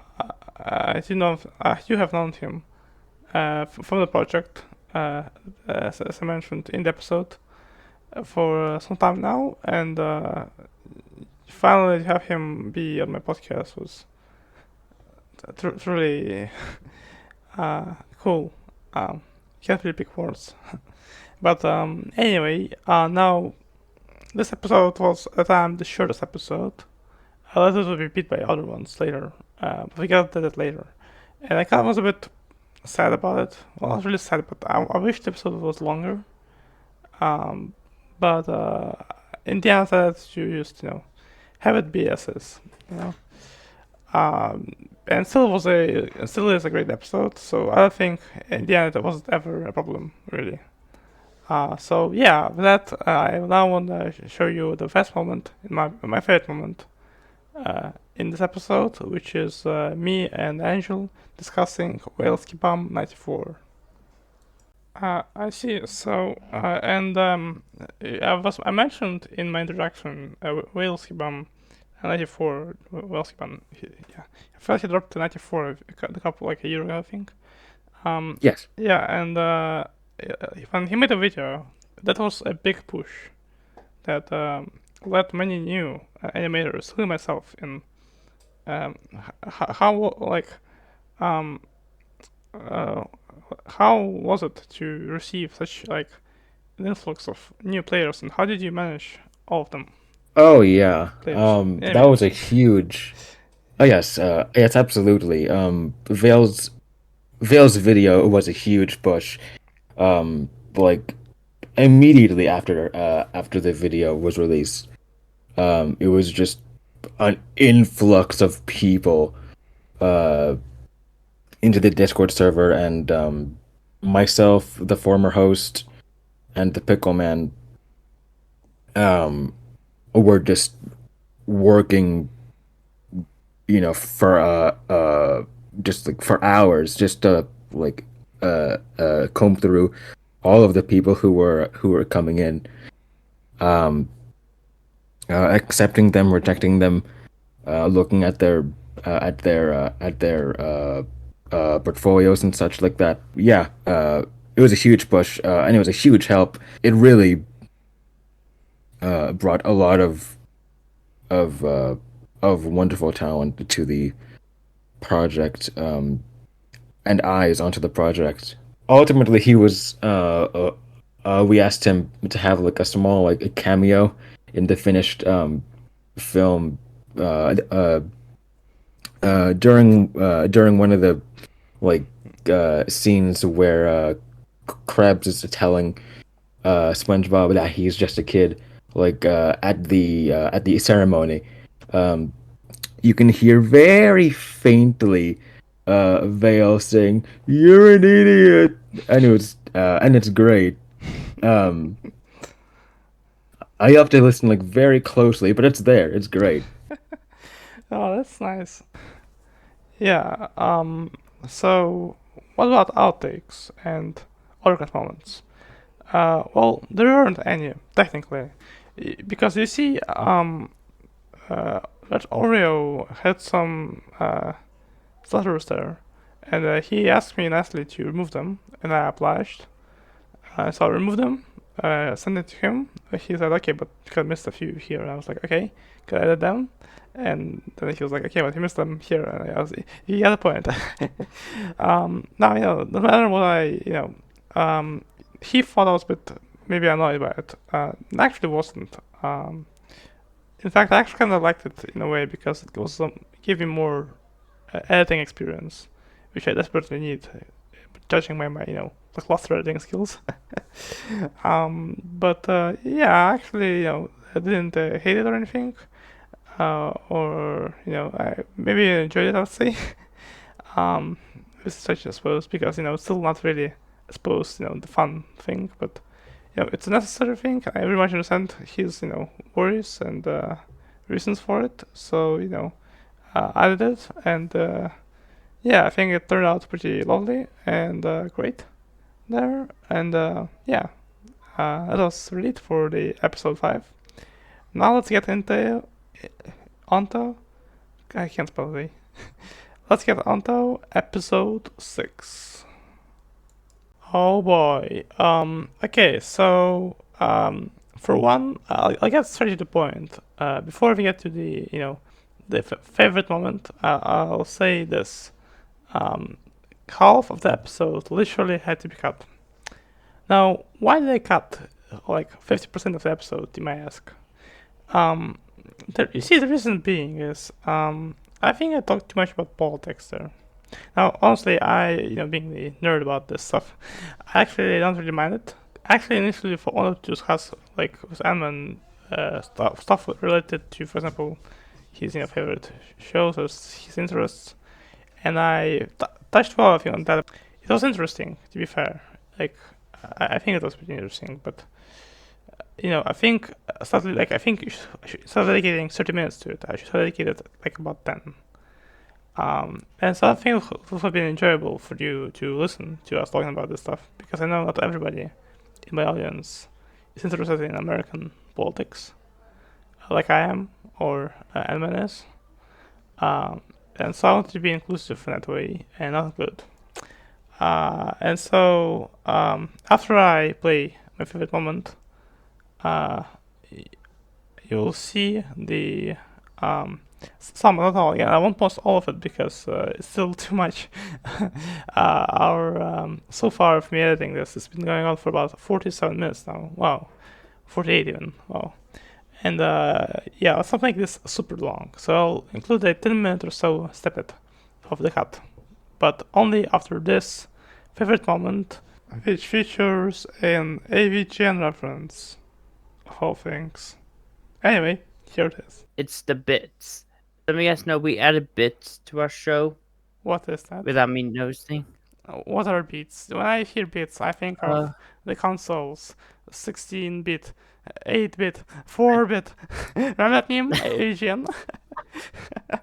you have known him from the project, as I mentioned in the episode, for some time now, and finally to have him be on my podcast was truly cool. Can't really pick words. But anyway, now this episode was at the time the shortest episode. This will be beat by other ones later, but we got to that later. And I kind of was a bit sad about it. Well, not really sad, but I wish the episode was longer. But in the end, I had to just have it be as is. And still is a great episode. So I don't think in the end it wasn't ever a problem really. So yeah, with that I now want to show you the best moment, my favorite moment in this episode, which is me and Angel discussing Wales Kebab 94. I see. So, I mentioned in my introduction Wales Kebab 94. Wales Kebab, yeah. I felt he dropped to 94 a couple like a year ago, I think. Yes. Yeah, and when he made a video, that was a big push that led many new animators, including myself, in how like how was it to receive such like an influx of new players, and how did you manage all of them? Oh yeah. Players. That was a huge. Oh yes. Yes, absolutely. Vale's video was a huge push. Like immediately after the video was released, it was just an influx of people into the Discord server, and myself, the former host, and the Pickle Man were just working, for just like for hours, just to comb through all of the people who were coming in, accepting them, rejecting them, looking at their portfolios and such like that. Yeah, it was a huge push, and it was a huge help. It really brought a lot of wonderful talent to the project, and eyes onto the project. Ultimately, he was. We asked him to have like a small like a cameo in the finished film during one of the like scenes where Krebs is telling SpongeBob that he's just a kid, like at the ceremony. You can hear very faintly Vale saying, "You're an idiot," and it's great. I have to listen like very closely, but it's there. It's great. Oh, that's nice. Yeah. So, what about outtakes and organ moments? Well, there aren't any technically, because you see, that Oreo had some stutters there, and he asked me nicely to remove them, and I obliged. So I removed them, sent it to him. He said, "Okay, but you missed a few here." And I was like, "Okay, can I edit them?" And then he was like, "Okay, but you missed them here." And he had a point. Now, no matter what he thought I was a bit maybe annoyed by it. Actually wasn't. In fact, I actually kind of liked it in a way because it was gave me more editing experience, which I desperately need, judging by my the cluster editing skills. But yeah, actually, I didn't hate it or anything, or I maybe enjoyed it. I'd say. It's such, I suppose, because it's still not really, I suppose, the fun thing, but it's a necessary thing. I very much understand his worries and reasons for it. So I did it, and yeah, I think it turned out pretty lovely and great there. And yeah, that was really it for the episode 5. Now let's get onto I can't spell the let's get onto episode 6. Oh boy. Okay, so for one, I'll get straight to the point. Before we get to the the favorite moment, I'll say this. Half of the episode literally had to be cut. Now, why did I cut like 50% of the episode, you may ask? You see, the reason being is I think I talked too much about politics there. Now, honestly, being the nerd about this stuff, I actually don't really mind it. Actually, initially, wanted to discuss like with Edmund stuff related to, for example, his favorite shows, his interests, and I touched all of you on that. It was interesting, to be fair. Like, I think it was pretty interesting, but I think suddenly, I think I should start dedicating 30 minutes to it. I should have dedicated about 10. And so I think it would have been enjoyable for you to listen to us talking about this stuff, because I know not everybody in my audience is interested in American politics, like I am, or Edmund is. And so I want to be inclusive in that way and not include. And so after I play my favorite moment, you'll see the some, not all. Again, I won't post all of it because it's still too much. So far of me editing this, it's been going on for about 47 minutes now. Wow, 48 even. Wow. And let's not make this super long. So I'll include a 10-minute or so snippet of the cut, but only after this favorite moment, which features an AVGN reference, of all things. Anyway, here it is. It's the bits. Some of you guys know we added bits to our show What is that? without me noticing. What are beats? When I hear beats, I think of the consoles, 16-bit, 8-bit, 4-bit. Remember that meme? AVGN?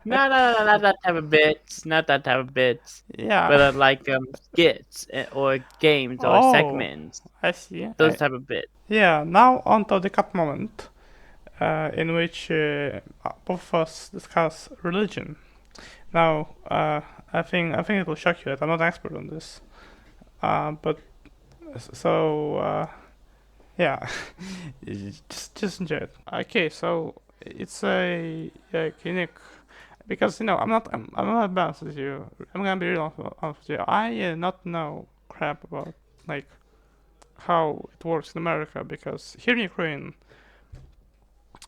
No, not that type of bits. Not that type of bits. Yeah. But like skits or games or segments. I see. Those type of bits. Yeah, now on to the cut moment, in which both of us discuss religion. Now, I think it will shock you that I'm not an expert on this, but so yeah, just enjoy it. Okay, so it's a unique, because I'm not advanced with you. I'm gonna be real honest with you. I not know crap about how it works in America, because here in Ukraine,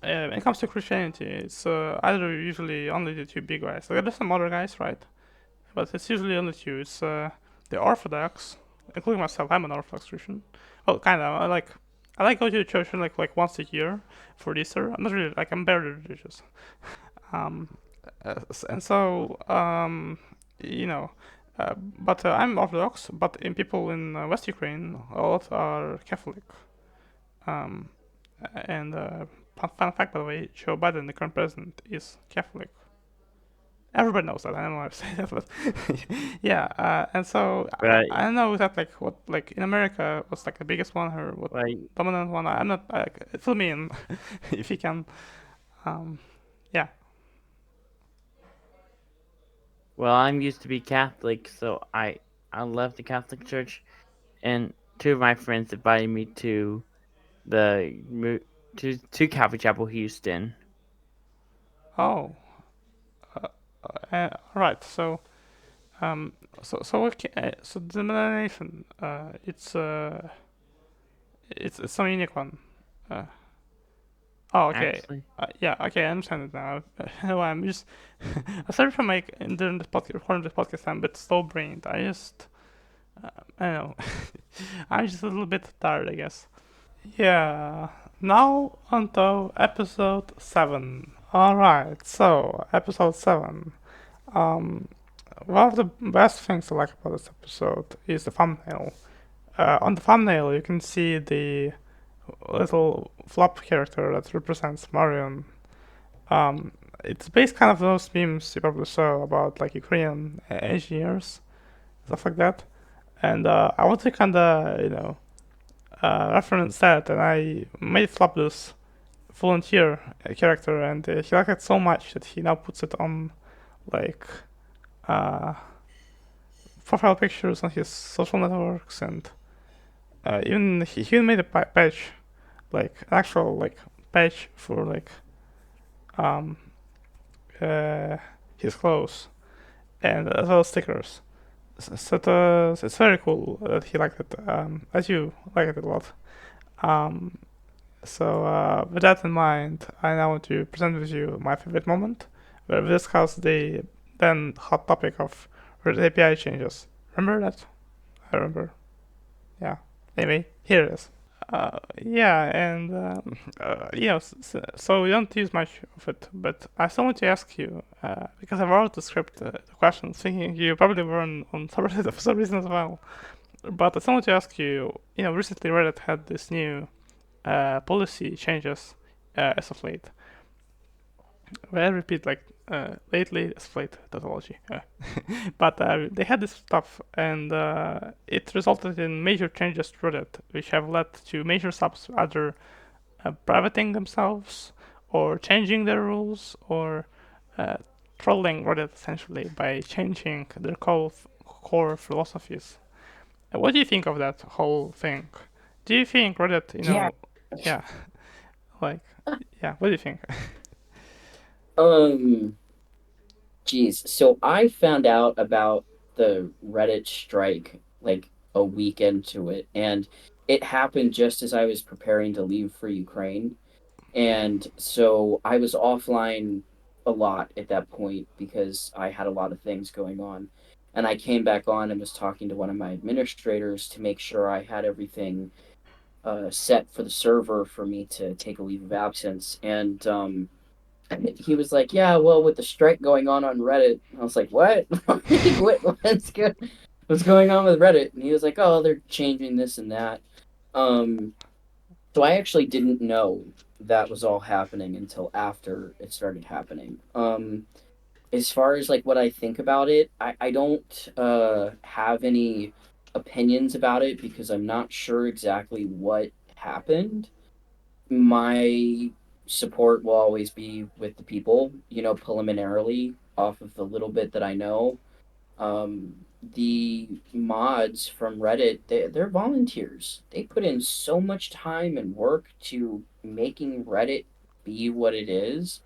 when it comes to Christianity, it's either usually only the two big guys. There's some other guys, right? But it's usually only two. It's the Orthodox, including myself. I'm an Orthodox Christian. Well, kind of. I like going to the church like once a year for Easter. I'm not really I'm barely religious. And so but I'm Orthodox. But people in West Ukraine, a lot are Catholic. And fun fact, by the way, Joe Biden, the current president, is Catholic. Everybody knows that. I don't know why I say that, but yeah. And so Right. I don't know that what in America was the biggest one or what Right. dominant one. I'm not. Fill me in if you can. Yeah. Well, I'm used to be Catholic, so I left the Catholic Church, and two of my friends invited me to to Calvary Chapel, Houston. Oh. Right. So. Okay. So the denomination. It's some unique one. Oh, okay. Actually. Yeah, okay, I understand it now. I'm just. Sorry for during this podcast, recording this podcast, I'm a bit slow brained. I don't know. I'm just a little bit tired, I guess. Yeah, now on to episode 7. Alright, so, episode 7. One of the best things I like about this episode is the thumbnail. On the thumbnail, you can see the little flop character that represents Marion. It's based kind of those memes you probably saw about Ukrainian engineers, stuff like that. And I want to kind of reference that, and I made flop this volunteer character, and he liked it so much that he now puts it on profile pictures on his social networks, and even he even made a patch, an actual patch for his clothes, and as well as stickers. So it's very cool that he liked it, as you like it a lot. So with that in mind, I now want to present with you my favorite moment, where we discuss the then hot topic of Reddit API changes. Remember that? I remember. Yeah. Anyway, here it is. Yeah, and so we don't use much of it, but I still want to ask you because I wrote the script, the questions, thinking you probably were on subreddit for some reason as well. But I still want to ask you. Recently Reddit had this new policy changes as of late. Well, I repeat, like lately as of late tautology. But they had this stuff, and it resulted in major changes to Reddit, which have led to major subs either privating themselves, or changing their rules, or uh, trolling Reddit essentially by changing their core philosophies. What do you think of that whole thing? Do you think Reddit, Yeah. yeah, like, yeah, what do you think? Um. Geez. So I found out about the Reddit strike like a week into it, and it happened just as I was preparing to leave for Ukraine. And so I was offline a lot at that point because I had a lot of things going on. And I came back on and was talking to one of my administrators to make sure I had everything set for the server for me to take a leave of absence. And he was like, "Yeah, well, with the strike going on Reddit," I was like, "What? What's going on with Reddit?" And he was like, "Oh, they're changing this and that." Um, so I actually didn't know that was all happening until after it started happening. As far as like what I think about it, I don't have any opinions about it because I'm not sure exactly what happened. My support will always be with the people, preliminarily off of the little bit that I know. The mods from Reddit, they're volunteers. They put in so much time and work to making Reddit be what it is.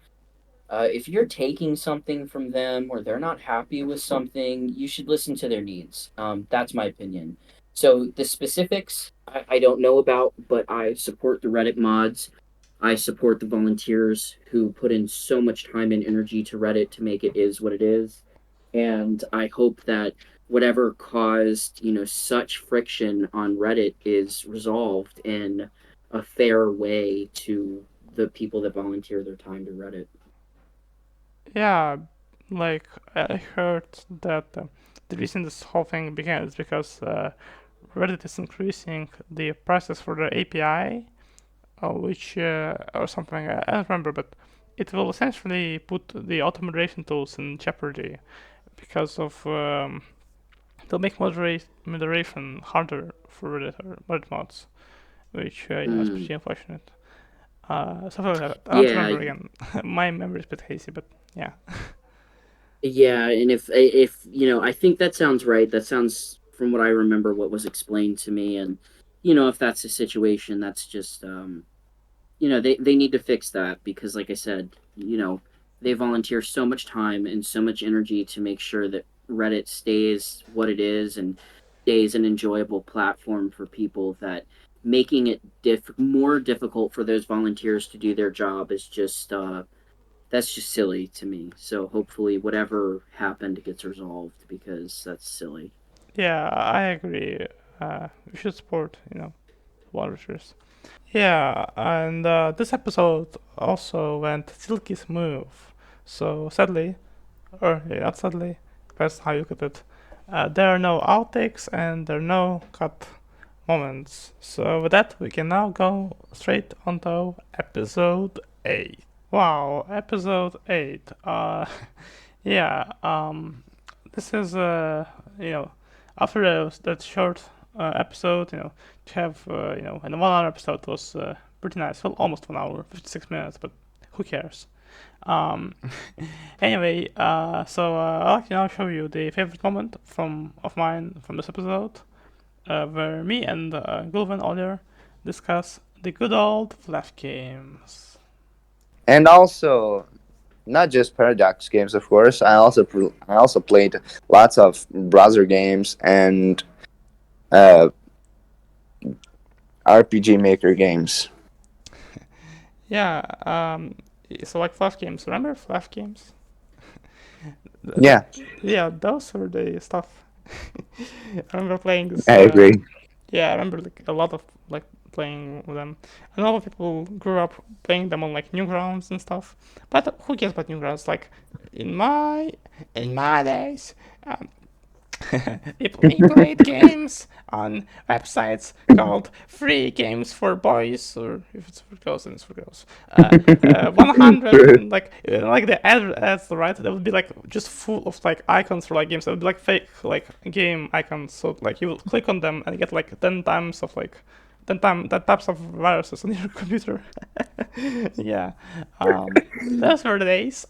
If you're taking something from them or they're not happy with something, you should listen to their needs. That's my opinion. So the specifics I don't know about, but I support the Reddit mods. I support the volunteers who put in so much time and energy to Reddit to make it is what it is. And I hope that whatever caused, such friction on Reddit is resolved in a fair way to the people that volunteer their time to Reddit. Yeah, like I heard that the reason this whole thing began is because Reddit is increasing the prices for the API, which or something I don't remember, but it will essentially put the auto moderation tools in jeopardy because of they'll make moderation harder for Reddit or Reddit mods, which is Mm. pretty unfortunate. Something like that. I don't Yeah, remember again. My memory is a bit hazy, but yeah. yeah, and if I think that sounds right. That sounds from what I remember what was explained to me, and if that's the situation, that's just they need to fix that because, like I said, they volunteer so much time and so much energy to make sure that Reddit stays what it is and stays an enjoyable platform for people that making it more difficult for those volunteers to do their job is just that's just silly to me. So hopefully whatever happened gets resolved because that's silly. Yeah, I agree. We should support, waters. Yeah, and this episode also went silky smooth. So sadly, or yeah, not sadly, depends how you look at it, there are no outtakes and there are no cut moments. So with that, we can now go straight onto episode 8. Wow, episode 8. Yeah, this is, after that short episode, to have, and the 1 hour episode was pretty nice. Well, almost 1 hour, 56 minutes, but who cares? Um, anyway, so I'd like to now show you the favorite moment of mine from this episode, where me and Gulven earlier discuss the good old flash games. And also, not just Paradox games, of course. I also played lots of browser games and uh, RPG Maker games. Yeah, so like flash games. Remember flash games? Yeah, Yeah, those were the stuff. I remember playing this. I agree. Yeah, I remember like a lot of like playing with them. And a lot of people grew up playing them on like Newgrounds and stuff. But who cares about Newgrounds? Like in my days, we played games on websites called free games for boys, or if it's for girls, then it's for girls. 100 and like the ads, right? That would be like just full of like icons for like games. That would be like fake like game icons. So like you will click on them and get like 10 times of like 10 types of viruses on your computer. Yeah, those were the days.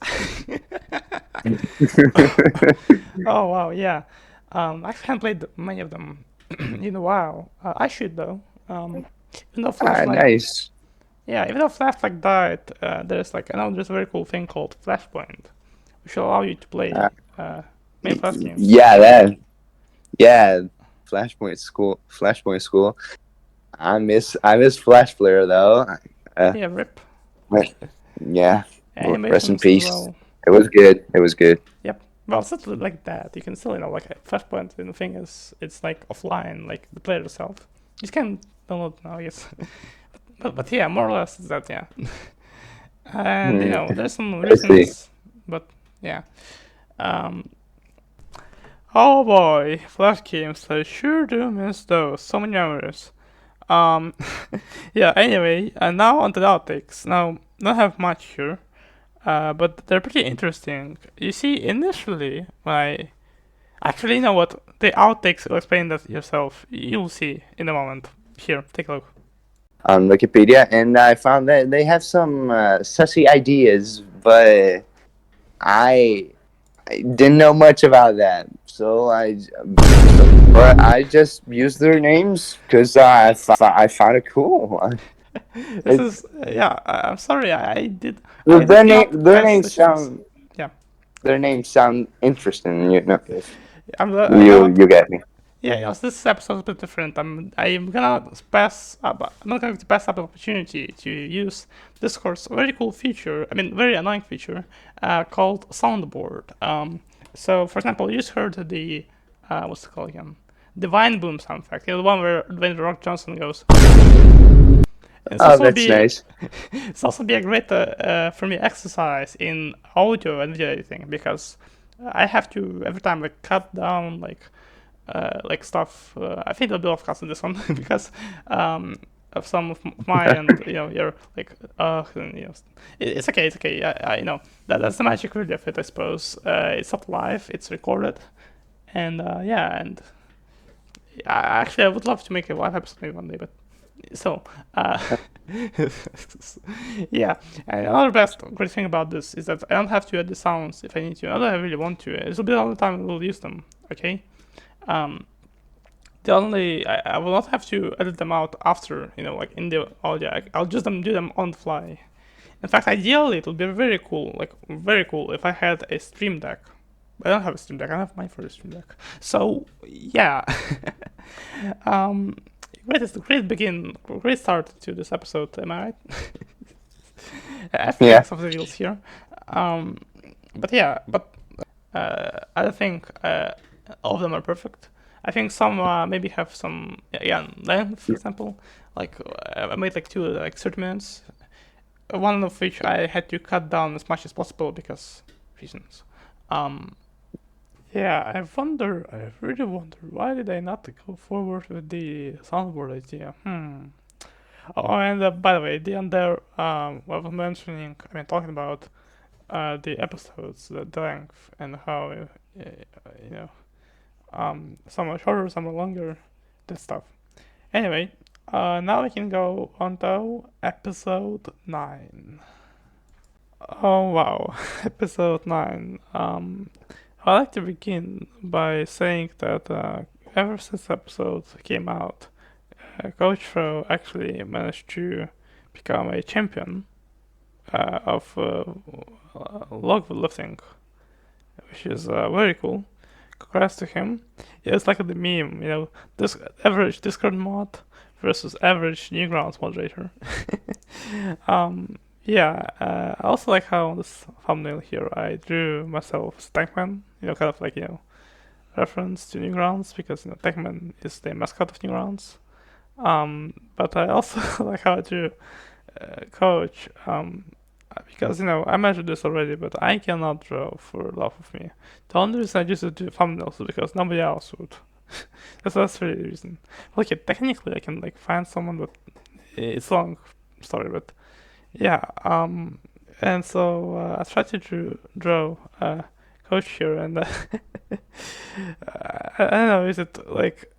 Oh wow, yeah. I haven't played many of them in a while. I should though. Even though Flashlight, Nice. yeah, even though Flashlight died, there's like there's a very cool thing called Flashpoint, which will allow you to play main Flash games. Yeah, that. Yeah, Flashpoint School. I miss Flash Player though. Yeah, rip. Yeah. Rest in Animations as peace. well. It was good. It was good. Yep. Well, it's not like that. You can still, like a Flashpoint. And the thing is, it's like offline, like the player itself. You can download now, yes. but yeah, more or less it's that, yeah. And there's some I see. reasons, but yeah. Oh boy, Flash games. I sure do miss those. So many memories. Yeah. Anyway, now on to the outtakes. Now, don't have much here. But they're pretty interesting. You see, initially, when I actually, you know what? The outtakes, you'll explain that yourself. You'll see in a moment. Here, take a look. On Wikipedia, and I found that they have some sussy ideas, but I didn't know much about that. So I just used their names because I found it cool. This is I'm sorry, I did. Well, I their did not press names the sound. Yeah. Their names sound interesting. You know. You You get me. Yeah, this episode is a bit different. I'm gonna pass up. I'm not going to pass up the opportunity to use Discord's very cool feature. I mean, very annoying feature called soundboard. So for example, you just heard the what's it called again? Divine Boom sound effect. The one where when Rock Johnson goes. Oh, that's nice. It's also be a great for me exercise in audio and video editing because I have to every time like cut down like stuff. I think I'll be off cast on this one because of some of mine and you're like it's okay, it's okay. I know that's the magic really of it, I suppose. It's not live, it's recorded, and and actually I would love to make a live episode maybe one day, but so yeah. And another great thing about this is that I don't have to add the sounds if I need to. Not that I really want to. This will be all the time we'll use them. Okay. The only I will not have to edit them out after like in the audio. I'll just do them on the fly. In fact, ideally it would be very cool if I had a Stream Deck. I don't have a Stream Deck. I have mine for the Stream Deck. So yeah. Great start to this episode, am I right? I think some of the reels here. But I don't think all of them are perfect. I think some maybe have some length, for example. Like I made like 30 minutes. One of which I had to cut down as much as possible because reasons. I really wonder, why did I not go forward with the soundboard idea? Oh, and by the way, the end there, I was mentioning, talking about the episodes, the length, and how, some are shorter, some are longer, that stuff. Anyway, now we can go on to episode 9. Oh wow, episode 9. I'd like to begin by saying that ever since the episode came out, Coach Fro actually managed to become a champion of logwood lifting, which is very cool. Congrats to him. It's like the meme, this average Discord mod versus average Newgrounds moderator. I also like how on this thumbnail here I drew myself as Tankman, kind of like, reference to Newgrounds because, Tankman is the mascot of Newgrounds. But I also like how to coach. Because I mentioned this already, but I cannot draw for the love of me. The only reason I used to do thumbnails is because nobody else would. that's really the reason. Okay, technically I can like find someone, but it's a long story. But yeah, and so I tried to draw coach here, and I don't know, is it like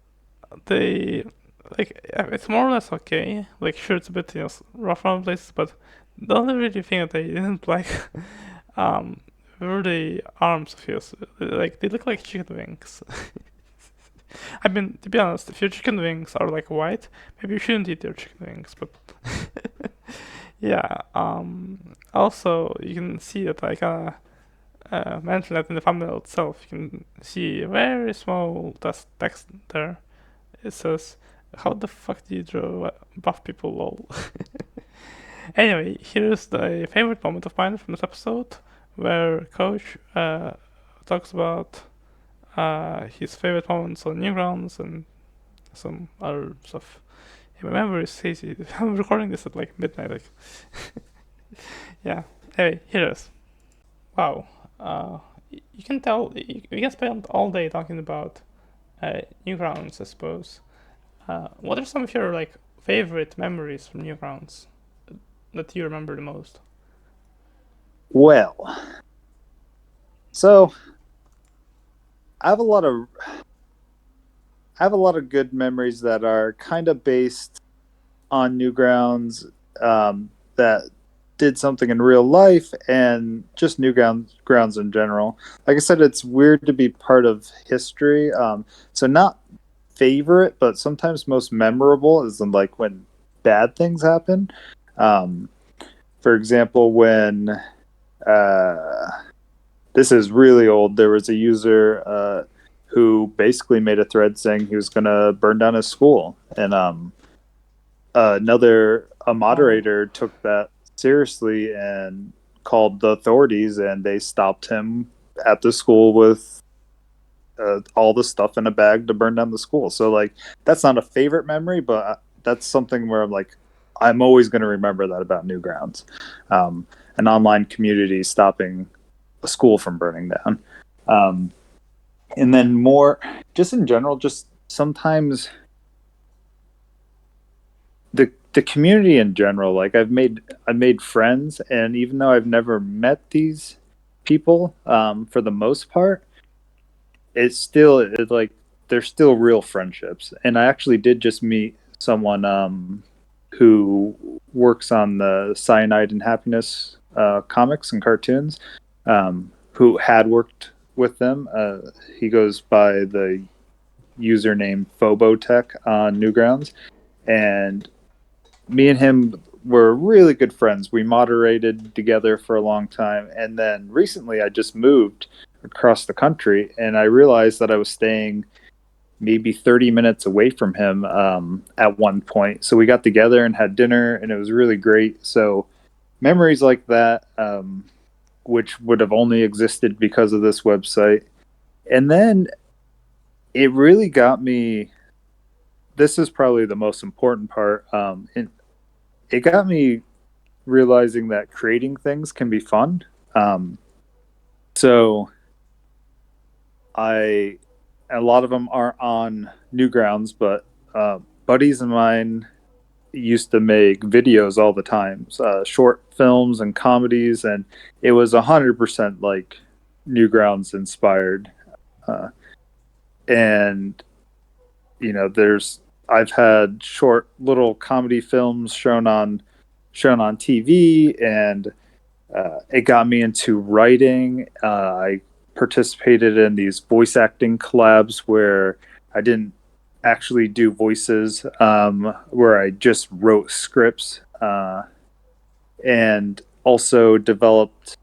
they it's more or less okay. Like sure, it's a bit rough around places, but the only really thing that I didn't like um were the arms of his. Like they look like chicken wings. I mean, to be honest, if your chicken wings are like white, maybe you shouldn't eat your chicken wings. But yeah. Also, you can see that I kind of mentioned that in the thumbnail itself. You can see a very small text there. It says, "How the fuck do you draw buff people, lol?" Anyway, here's the favorite moment of mine from this episode, where Coach talks about his favorite moments on Newgrounds and some other stuff. Yeah, my memory is hazy. I'm recording this at like midnight. Like, yeah. Anyway, here it is. Wow. You can tell. We can spend all day talking about Newgrounds, I suppose. What are some of your like favorite memories from Newgrounds that you remember the most? Well, so I have a lot of good memories that are kind of based on Newgrounds that did something in real life and just Newgrounds in general. Like I said, it's weird to be part of history. So not favorite, but sometimes most memorable is like when bad things happen. For example, when this is really old, there was a user who basically made a thread saying he was going to burn down his school, and a moderator took that seriously and called the authorities, and they stopped him at the school with all the stuff in a bag to burn down the school. So like that's not a favorite memory, but that's something where I'm like, I'm always going to remember that about Newgrounds, an online community stopping a school from burning down. And then more just in general, just sometimes the community in general, like I've made friends, and even though I've never met these people, for the most part, it's like they're still real friendships. And I actually did just meet someone who works on the Cyanide and Happiness comics and cartoons, who had worked with them. He goes by the username Phobotech on Newgrounds, and me and him were really good friends. We moderated together for a long time, and then recently I just moved across the country, and I realized that I was staying maybe 30 minutes away from him at one point. So we got together and had dinner, and it was really great. So memories like that, which would have only existed because of this website. And then it really got me. This is probably the most important part. It got me realizing that creating things can be fun. So a lot of them aren't on Newgrounds, but buddies of mine used to make videos all the time, short films and comedies, and it was 100% like Newgrounds inspired. And I've had short little comedy films shown on TV, and it got me into writing. I participated in these voice acting collabs where I didn't actually do voices, where I just wrote scripts, and also developed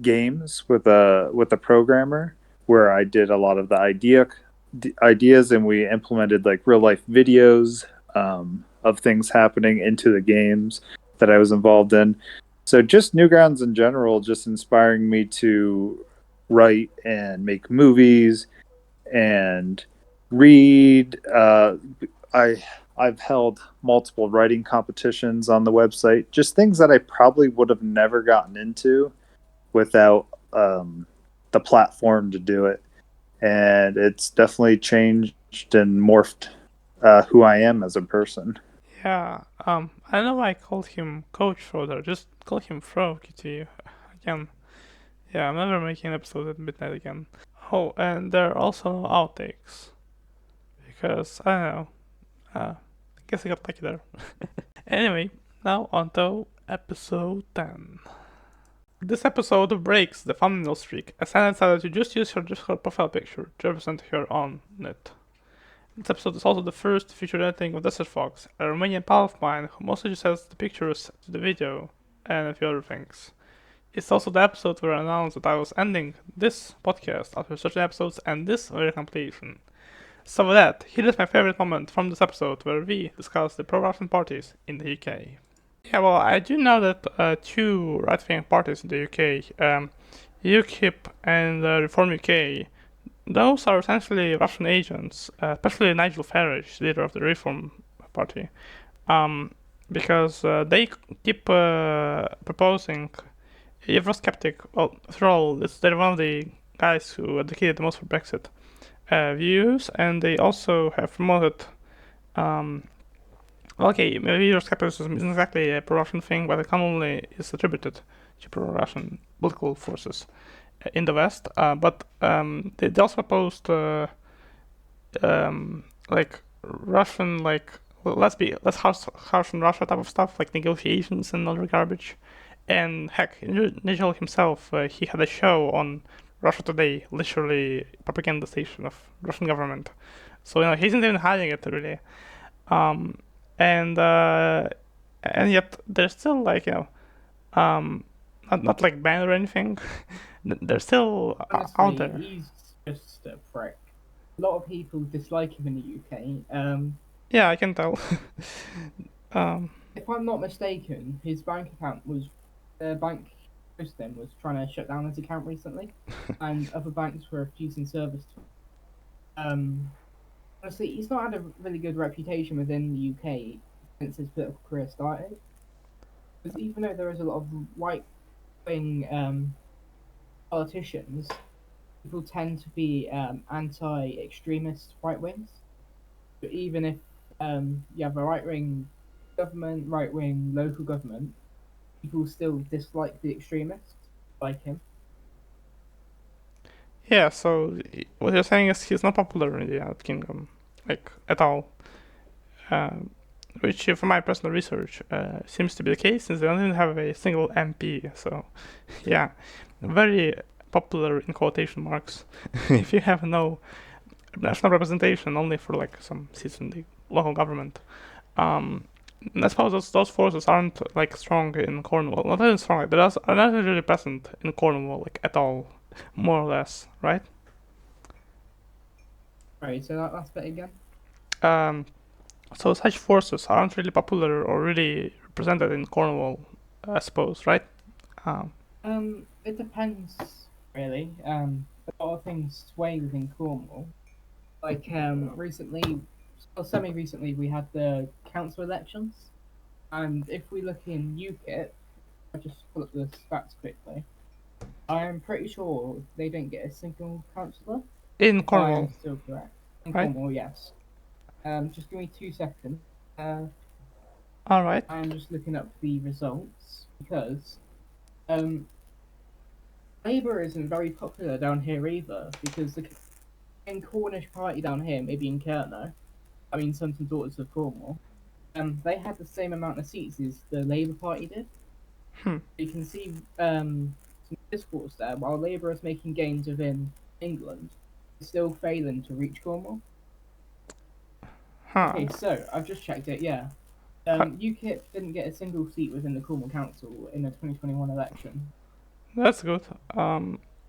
games with a programmer where I did a lot of the ideas, and we implemented like real life videos of things happening into the games that I was involved in. So just Newgrounds in general, just inspiring me to write and make movies and read. I I've held multiple writing competitions on the website, just things that I probably would have never gotten into without the platform to do it. And it's definitely changed and morphed who I am as a person. Yeah, I don't know why I called him Coach Froder. Just call him Fro, QT. Again. Yeah, I'm never making an episode at midnight again. Oh, and there are also outtakes. Because, I don't know. I guess I got lucky there. Anyway, now on to episode 10. This episode breaks the thumbnail streak, as Anna decided to just use her Discord profile picture to represent her on it. This episode is also the first featured editing of Desert Fox, a Romanian pal of mine who mostly just adds the pictures to the video and a few other things. It's also the episode where I announced that I was ending this podcast after certain episodes and this very completion. So with that, here is my favorite moment from this episode where we discuss the pro-Russian parties in the UK. Yeah, well, I do know that two right-wing parties in the UK, UKIP and Reform UK, those are essentially Russian agents, especially Nigel Farage, leader of the Reform Party, because they keep proposing Eurosceptic. Well, after all, they're one of the guys who advocated the most for Brexit views, and they also have promoted. Okay, maybe Euroscepticism isn't exactly a pro-Russian thing, but it commonly is attributed to pro-Russian political forces in the West. But they also proposed like Russian, like less harsh on Russia type of stuff, like negotiations and other garbage. And heck, Nigel himself, he had a show on Russia Today, literally propaganda station of Russian government. So he isn't even hiding it really. And yet there's still like not like banned or anything. They're still Honestly, out there. He's just a prick. A lot of people dislike him in the UK. Yeah, I can tell. If I'm not mistaken, his bank account was bank hosting was trying to shut down his account recently, and other banks were refusing service. Honestly, he's not had a really good reputation within the UK since his political career started. Because even though there is a lot of right-wing politicians, people tend to be anti-extremist right-wings. But even if you have a right-wing government, right-wing local government, people still dislike the extremists, like him. Yeah, so what you're saying is he's not popular in the United Kingdom, like at all. Which, from my personal research, seems to be the case since they don't even have a single MP. So, yeah, very popular in quotation marks. If you have no national representation, only for like some seats in the local government. I suppose those forces aren't like strong in Cornwall. Not even strong, but are not really present in Cornwall like at all, more or less, right? Right, so that's it again. So such forces aren't really popular or really represented in Cornwall, I suppose, right? It depends, really. A lot of things sway within Cornwall. Like recently, or semi-recently, we had the council elections, and if we look in UKIP, I'll just pull up the stats quickly. I'm pretty sure they didn't get a single councillor. In If I Cornwall, am still correct. In right? Cornwall, yes. Just give me 2 seconds. All right. I'm just looking up the results because Labour isn't very popular down here either because the in Cornish party down here, maybe in Kerno, I mean Sons and Daughters of Cornwall, they had the same amount of seats as the Labour Party did. You can see some discourse there. While Labour is making gains within England, it's still failing to reach Cornwall. Huh. Okay, so I've just checked it. Yeah, UKIP didn't get a single seat within the Cornwall Council in the 2021 election. That's good.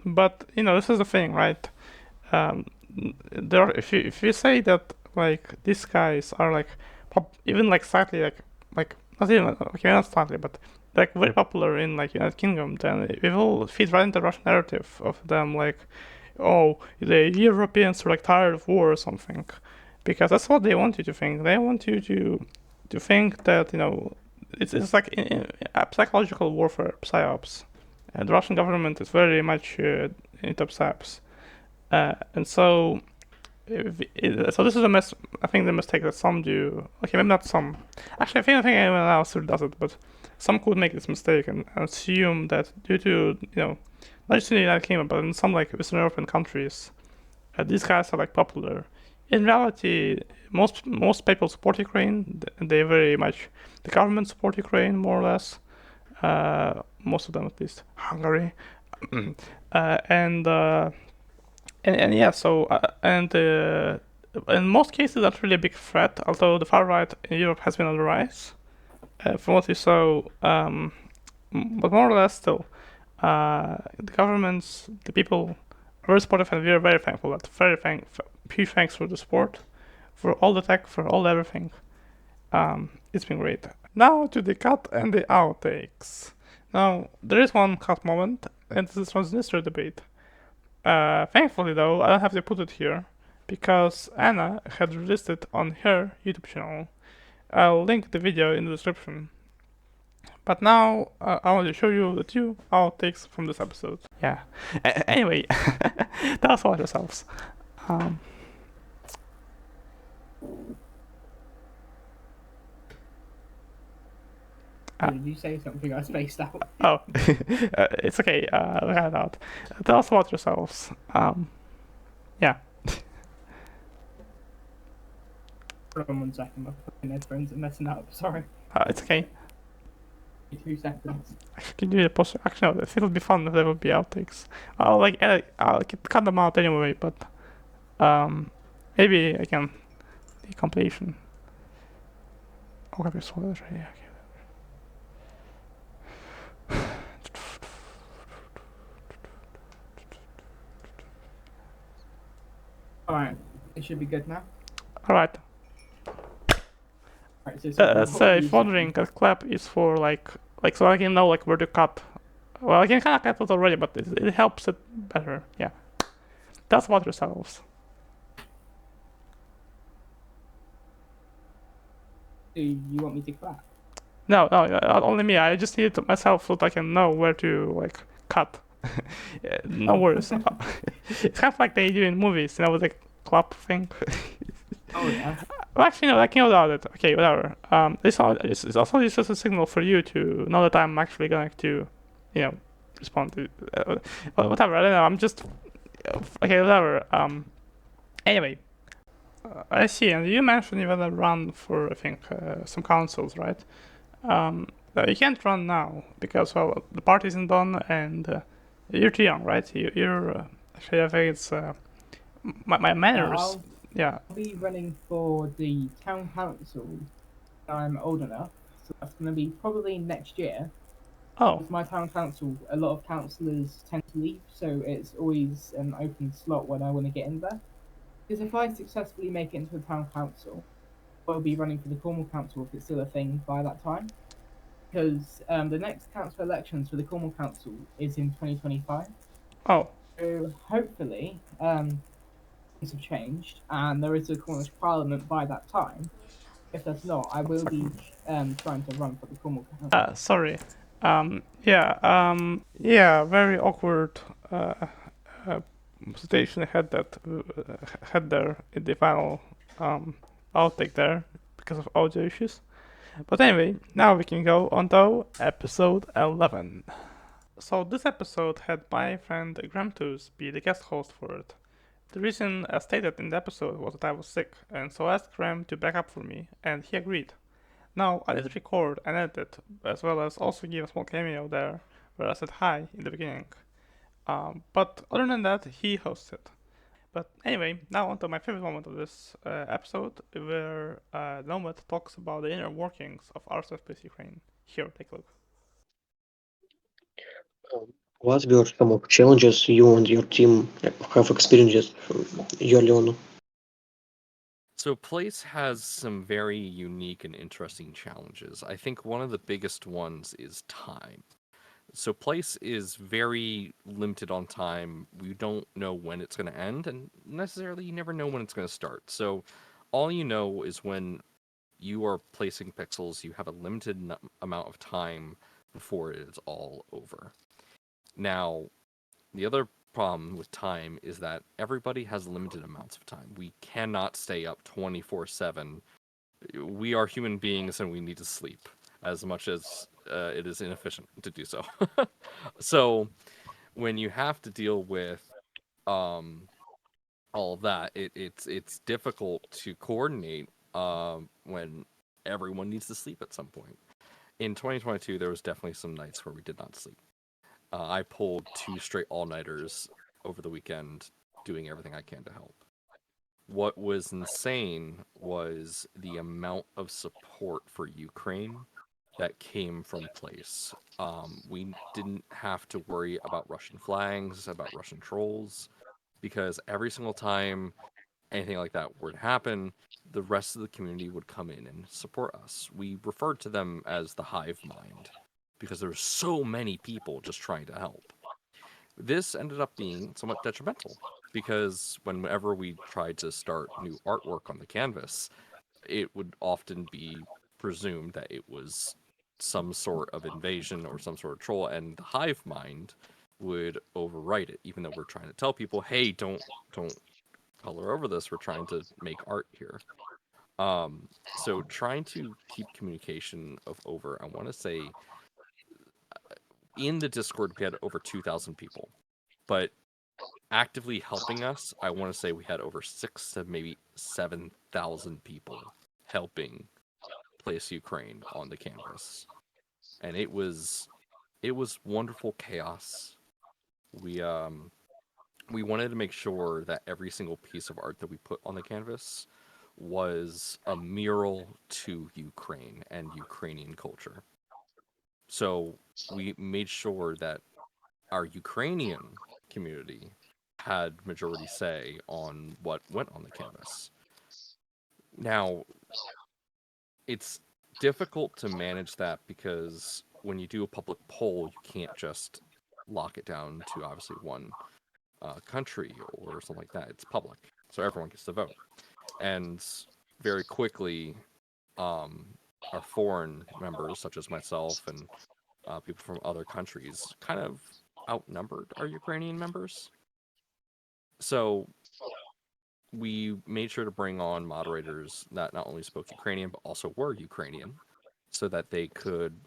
But you know, this is the thing, right? There, are, if you say that like these guys are like even like slightly like not even okay, not slightly, but like very popular in like United Kingdom, then it will feed right into the Russian narrative of them like, oh, the Europeans are like tired of war or something, because that's what they want you to think. They want you to think that it's like a psychological warfare, psyops. The Russian government is very much into psyops, and so. So this is a I think the mistake that some do. Okay, maybe not some. Actually, I think anyone else who does it, but some could make this mistake and assume that due to not just in the United Kingdom, but in some like Western European countries, these guys are like popular. In reality, most people support Ukraine. They very much the government support Ukraine more or less. Most of them at least. Hungary, and yeah. So in most cases, that's really a big threat. Although the far right in Europe has been on the rise, from what we saw, but more or less still, the governments, the people, are very supportive, and we are very thankful. Huge thanks for the support, for all the tech, for all everything. It's been great. Now to the cut and the outtakes. Now there is one cut moment, and this is Transnistria debate. Thankfully, though, I don't have to put it here because Anna had released it on her YouTube channel. I'll link the video in the description. But now I want to show you the 2 outtakes from this episode. Yeah. Anyway, tell us about yourselves. Did you say something I spaced out? Oh, it's okay. We had it out. Tell us about yourselves. Yeah. Hold on 1 second, my fucking headphones are messing up. Sorry. It's okay. 2 seconds. Actually, can you do the post? Actually, no, I think it would be fun if there would be outtakes. I'll cut them out anyway, but maybe I can the compilation. Oh, I saw that right. Yeah, okay. Alright, it should be good now. Alright. Alright, so If you're wondering, that clap is for like so I can know like where to cut. Well, I can kind of cut it already, but it helps it better. Yeah. That's about yourselves. Do you want me to clap? No, only me. I just need it myself so that I can know where to like cut. No worries. It's kind of like they do in movies, with the clap thing. Oh yeah. Well, actually, no, I can without it. Okay, whatever. It's also just a signal for you to know that I'm actually going to, respond to. Whatever. I don't know. I'm just. Okay, whatever. Anyway. I see, and you mentioned you're gonna run for, I think, some councils, right? You can't run now because, well, the party isn't done, and you're too young, right? You're actually, I think it's my manners. Yeah. I'll be running for the town council when I'm old enough, so that's gonna be probably next year. Oh. With my town council, a lot of councillors tend to leave, so it's always an open slot when I want to get in there. Because if I successfully make it into the town council, I'll be running for the Cornwall council if it's still a thing by that time. Because the next council elections for the Cornwall council is in 2025. Oh. So hopefully, things have changed, and there is a Cornish Parliament by that time. If there's not, I will be trying to run for the Cornwall council. Sorry. Yeah, very awkward situation had there in the final outtake there because of audio issues. But anyway, now we can go on to episode 11. So this episode had my friend Gramtus be the guest host for it. The reason, as stated in the episode, was that I was sick, and so I asked Graham to back up for me, and he agreed. Now, I did record and edit it, as well as also give a small cameo there, where I said hi in the beginning. But other than that, he hosted. But anyway, now on to my favorite moment of this episode, where Nomad talks about the inner workings of RSFPS Ukraine. Here, take a look. What were some of challenges you and your team have experienced early on? So Place has some very unique and interesting challenges. I think one of the biggest ones is time. So Place is very limited on time. We don't know when it's going to end, and necessarily you never know when it's going to start. So all you know is when you are placing pixels, you have a limited amount of time before it is all over. Now, the other problem with time is that everybody has limited amounts of time. We cannot stay up 24/7. We are human beings and we need to sleep as much as it is inefficient to do so. So when you have to deal with all of that, it's difficult to coordinate when everyone needs to sleep at some point. In 2022, there was definitely some nights where we did not sleep. I pulled 2 straight all-nighters over the weekend, doing everything I can to help. What was insane was the amount of support for Ukraine that came from place. We didn't have to worry about Russian flags, about Russian trolls, because every single time anything like that were to happen, the rest of the community would come in and support us. We referred to them as the hive mind because there were so many people just trying to help. This ended up being somewhat detrimental because whenever we tried to start new artwork on the canvas, it would often be presumed that it was some sort of invasion or some sort of troll, and the hive mind would overwrite it, even though we're trying to tell people, hey, don't color over this, we're trying to make art here. So trying to keep communication over, I want to say, in the Discord we had over 2,000 people, but actively helping us, I want to say we had over 6 to maybe 7,000 people helping place Ukraine on the canvas, and it was wonderful chaos. We wanted to make sure that every single piece of art that we put on the canvas was a mural to Ukraine and Ukrainian culture. So we made sure that our Ukrainian community had majority say on what went on the canvas. Now, it's difficult to manage that because when you do a public poll, you can't just lock it down to obviously one country or something like that. It's public, so everyone gets to vote. And very quickly, our foreign members, such as myself and people from other countries, kind of outnumbered our Ukrainian members. So we made sure to bring on moderators that not only spoke Ukrainian, but also were Ukrainian, so that they could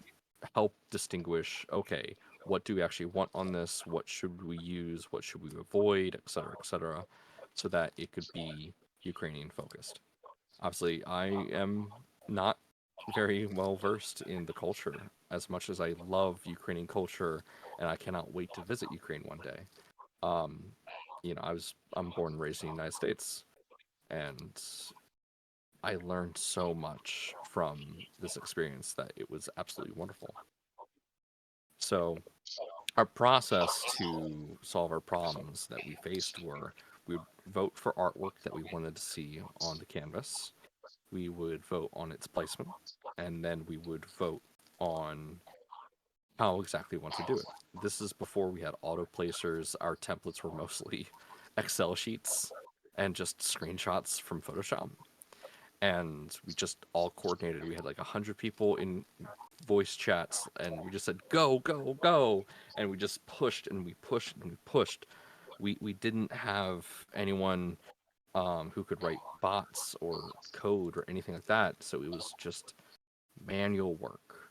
help distinguish, okay, what do we actually want on this? What should we use? What should we avoid? Et cetera, so that it could be Ukrainian focused. Obviously, I am not very well versed in the culture as much as I love Ukrainian culture, and I cannot wait to visit Ukraine one day. I'm born and raised in the United States, and I learned so much from this experience that it was absolutely wonderful. So our process to solve our problems that we faced were we would vote for artwork that we wanted to see on the canvas. We would vote on its placement, and then we would vote on how exactly we want to do it. This is before we had auto placers. Our templates were mostly Excel sheets and just screenshots from Photoshop. And we just all coordinated. We had like 100 people in voice chats, and we just said, go, go, go. And we just pushed and we pushed and we pushed. We didn't have anyone who could write bots or code or anything like that. So it was just manual work.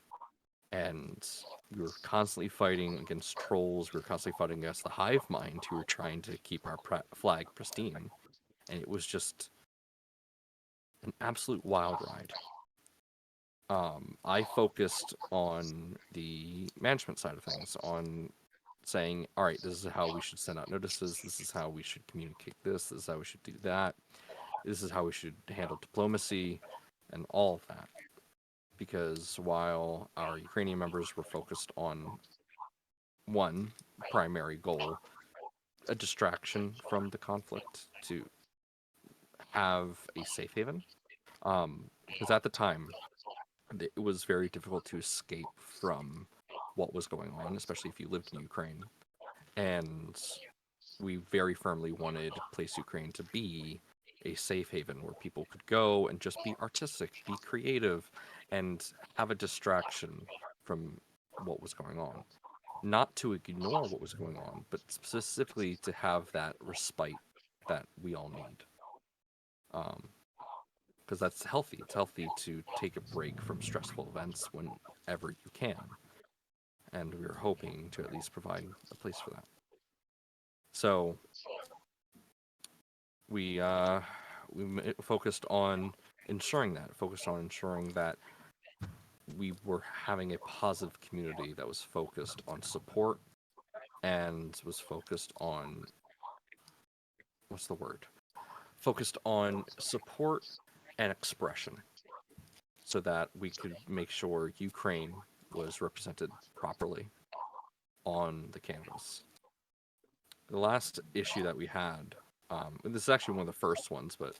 And we were constantly fighting against trolls. We were constantly fighting against the hive mind who were trying to keep our flag pristine. And it was just an absolute wild ride. I focused on the management side of things, on saying, all right, this is how we should send out notices, this is how we should communicate this is how we should do that, this is how we should handle diplomacy, and all of that. Because while our Ukrainian members were focused on one primary goal, a distraction from the conflict, to have a safe haven, because at the time, it was very difficult to escape from what was going on, especially if you lived in Ukraine. And we very firmly wanted Place Ukraine to be a safe haven where people could go and just be artistic, be creative, and have a distraction from what was going on. Not to ignore what was going on, but specifically to have that respite that we all need. Because that's healthy. It's healthy to take a break from stressful events whenever you can. And we were hoping to at least provide a place for that. So we focused on ensuring that we were having a positive community that was focused on support and was focused on focused on support and expression, so that we could make sure Ukraine was represented properly on the canvas. The last issue that we had, and this is actually one of the first ones, but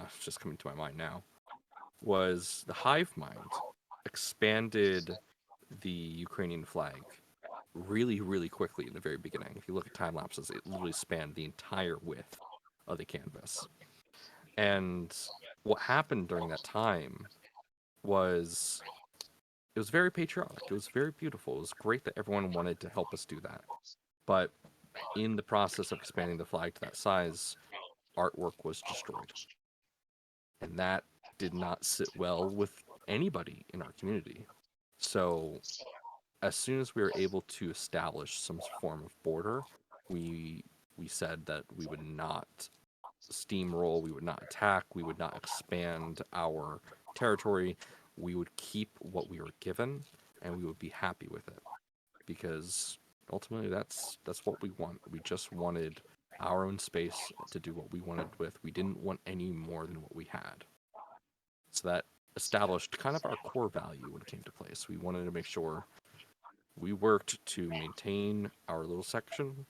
it's just coming to my mind now, was the hive mind expanded the Ukrainian flag really, really quickly in the very beginning. If you look at time lapses, it literally spanned the entire width of the canvas. And what happened during that time was it was very patriotic. It was very beautiful. It was great that everyone wanted to help us do that. But in the process of expanding the flag to that size, artwork was destroyed. And that did not sit well with anybody in our community. So as soon as we were able to establish some form of border, we said that we would not steamroll, we would not attack, we would not expand our territory. We would keep what we were given, and we would be happy with it, because ultimately that's what we want. We just wanted our own space to do what we wanted with. We didn't want any more than what we had. So that established kind of our core value when it came to place. We wanted to make sure we worked to maintain our little section.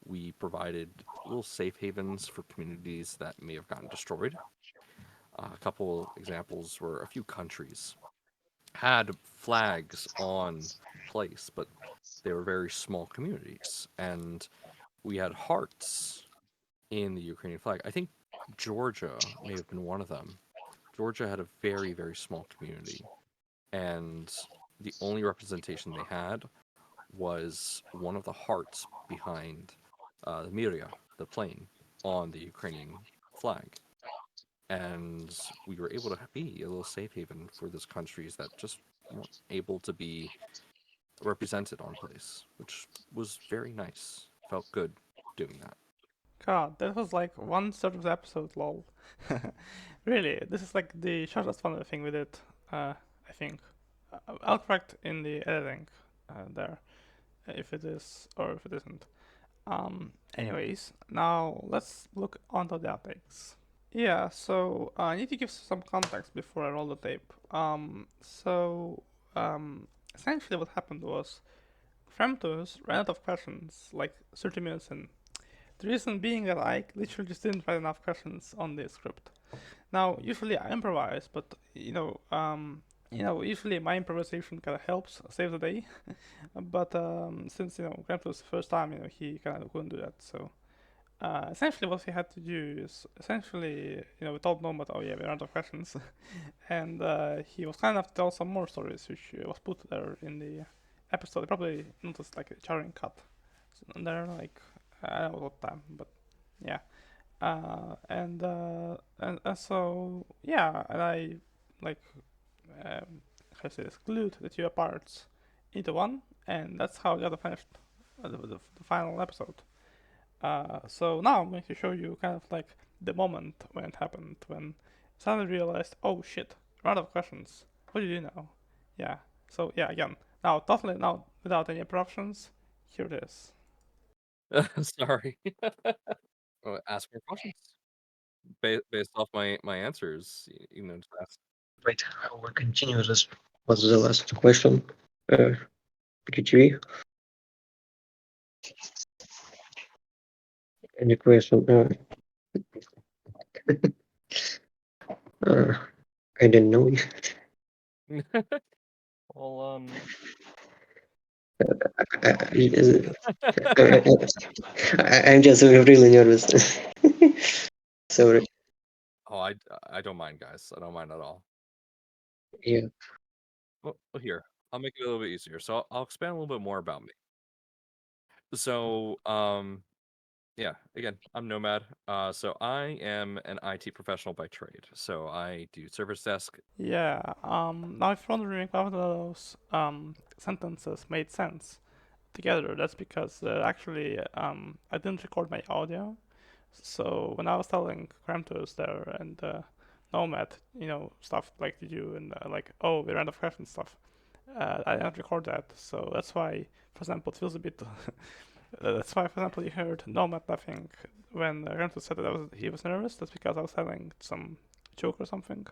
We provided little safe havens for communities that may have gotten destroyed. A couple examples were a few countries had flags on place, but they were very small communities. And we had hearts in the Ukrainian flag. I think Georgia may have been one of them. Georgia had a very, very small community. And the only representation they had was one of the hearts behind the Miria, the plane, on the Ukrainian flag. And we were able to be a little safe haven for those countries that just weren't able to be represented on place, which was very nice. Felt good doing that. God, that was like 1/3 of the episode, lol. Really, this is like the shortest one thing we did, I think. I'll correct in the editing there, if it is or if it isn't. Anyways, now let's look onto the outtakes. Yeah, so I need to give some context before I roll the tape. Essentially what happened was Fremtus ran out of questions like 30 minutes in. The reason being that I literally just didn't write enough questions on the script. Now, usually I improvise, but usually my improvisation kind of helps save the day. But since Grant was the first time, he kind of couldn't do that. So essentially, what we had to do is we told Nomad, oh yeah, we ran out of questions, and he was kind enough to tell some more stories, which was put there in the episode. You probably noticed like a charring cut. So there, like I don't know what time, but yeah. And so yeah, and I like how to say this, glued the two parts into one, and that's how I got the finished the final episode. So now I'm going to show you kind of like the moment when it happened, when I suddenly realized, oh shit, round of questions. What do you do now? Yeah. So yeah, again, now totally now without any interruptions, here it is. Sorry. Ask more questions. Based off my answers, just ask. Wait, we'll continue this. What's the last question? QTV? Any question? I didn't know. Well, I'm just really nervous. Sorry. Oh, I don't mind, guys. I don't mind at all. Yeah. Well, here, I'll make it a little bit easier. So I'll expand a little bit more about me. So, yeah, again, I'm Nomad. So I am an IT professional by trade. So I do service desk. Yeah. Now if you're wondering whether those sentences made sense together, that's because actually I didn't record my audio. So when I was telling Krampus there and Nomad, stuff like did you and like, oh, we ran out of questions stuff. I didn't record that, so that's why, for example, it feels a bit. That's why, for example, you heard Nomad laughing when Krampus said that he was nervous. That's because I was telling some joke or something,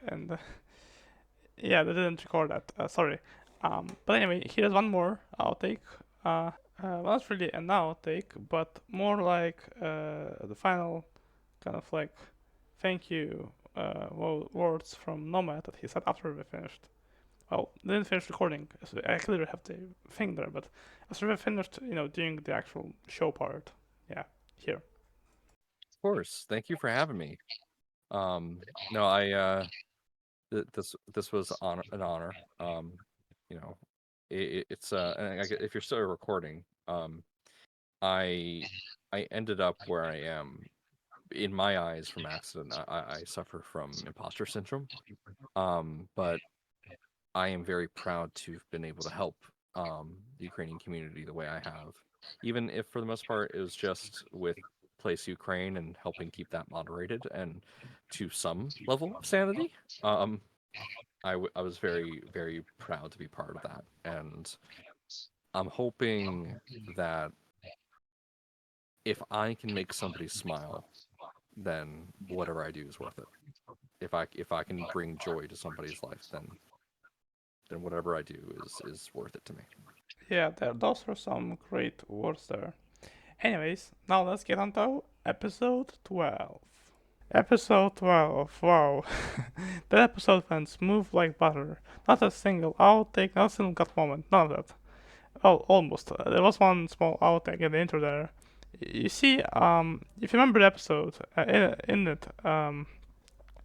and yeah, they didn't record that. Sorry. But anyway, here's one more outtake. Well, not really an outtake, but more like the final kind of like thank you words from Nomad that he said after we finished. Well, they didn't finish recording, so I clearly have the thing there, but after we finished, doing the actual show part. Yeah, here. Of course. Thank you for having me. No, I this was an honor. You know, it's and if you're still recording, I ended up where I am in my eyes from accident. I suffer from imposter syndrome. But I am very proud to have been able to help the Ukrainian community the way I have, even if for the most part it was just with Place Ukraine and helping keep that moderated and to some level of sanity. I was very, very proud to be part of that, and I'm hoping that if I can make somebody smile, then whatever I do is worth it. If I can bring joy to somebody's life, then whatever I do is worth it to me. Yeah, those are some great words there. Anyways, now let's get on to episode 12. Episode 12, wow. That episode went smooth like butter. Not a single outtake, not a single cut moment, none of that. Well, almost. There was one small outtake in the intro there. You see, if you remember the episode, in it,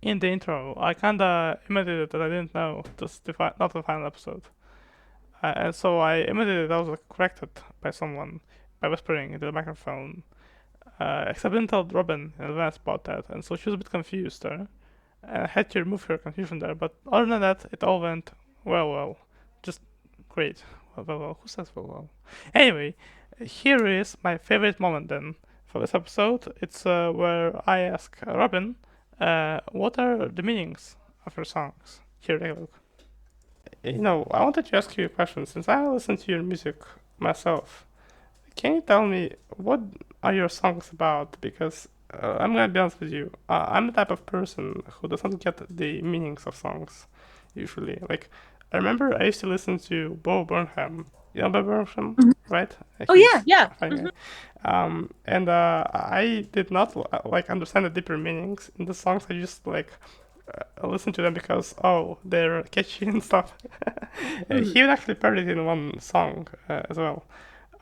in the intro, I kinda imitated that I didn't know this not the final episode. And so I imitated that was corrected by someone by whispering into the microphone. Except I didn't tell Robin in advance about that, and so she was a bit confused there. And I had to remove her confusion there, but other than that, it all went well. Just great. Well. Who says well? Anyway, here is my favorite moment then for this episode. It's where I ask Robin, what are the meanings of your songs? Here, take a look. I wanted to ask you a question since I listen to your music myself. Can you tell me what are your songs about? Because I'm gonna be honest with you, I'm the type of person who doesn't get the meanings of songs usually. Like, I remember I used to listen to Bo Burnham. You know Bo Burnham, right? Oh yeah. Funny guy. And I did not like understand the deeper meanings in the songs. I just like listen to them because they're catchy and stuff. He would actually parodied in one song as well.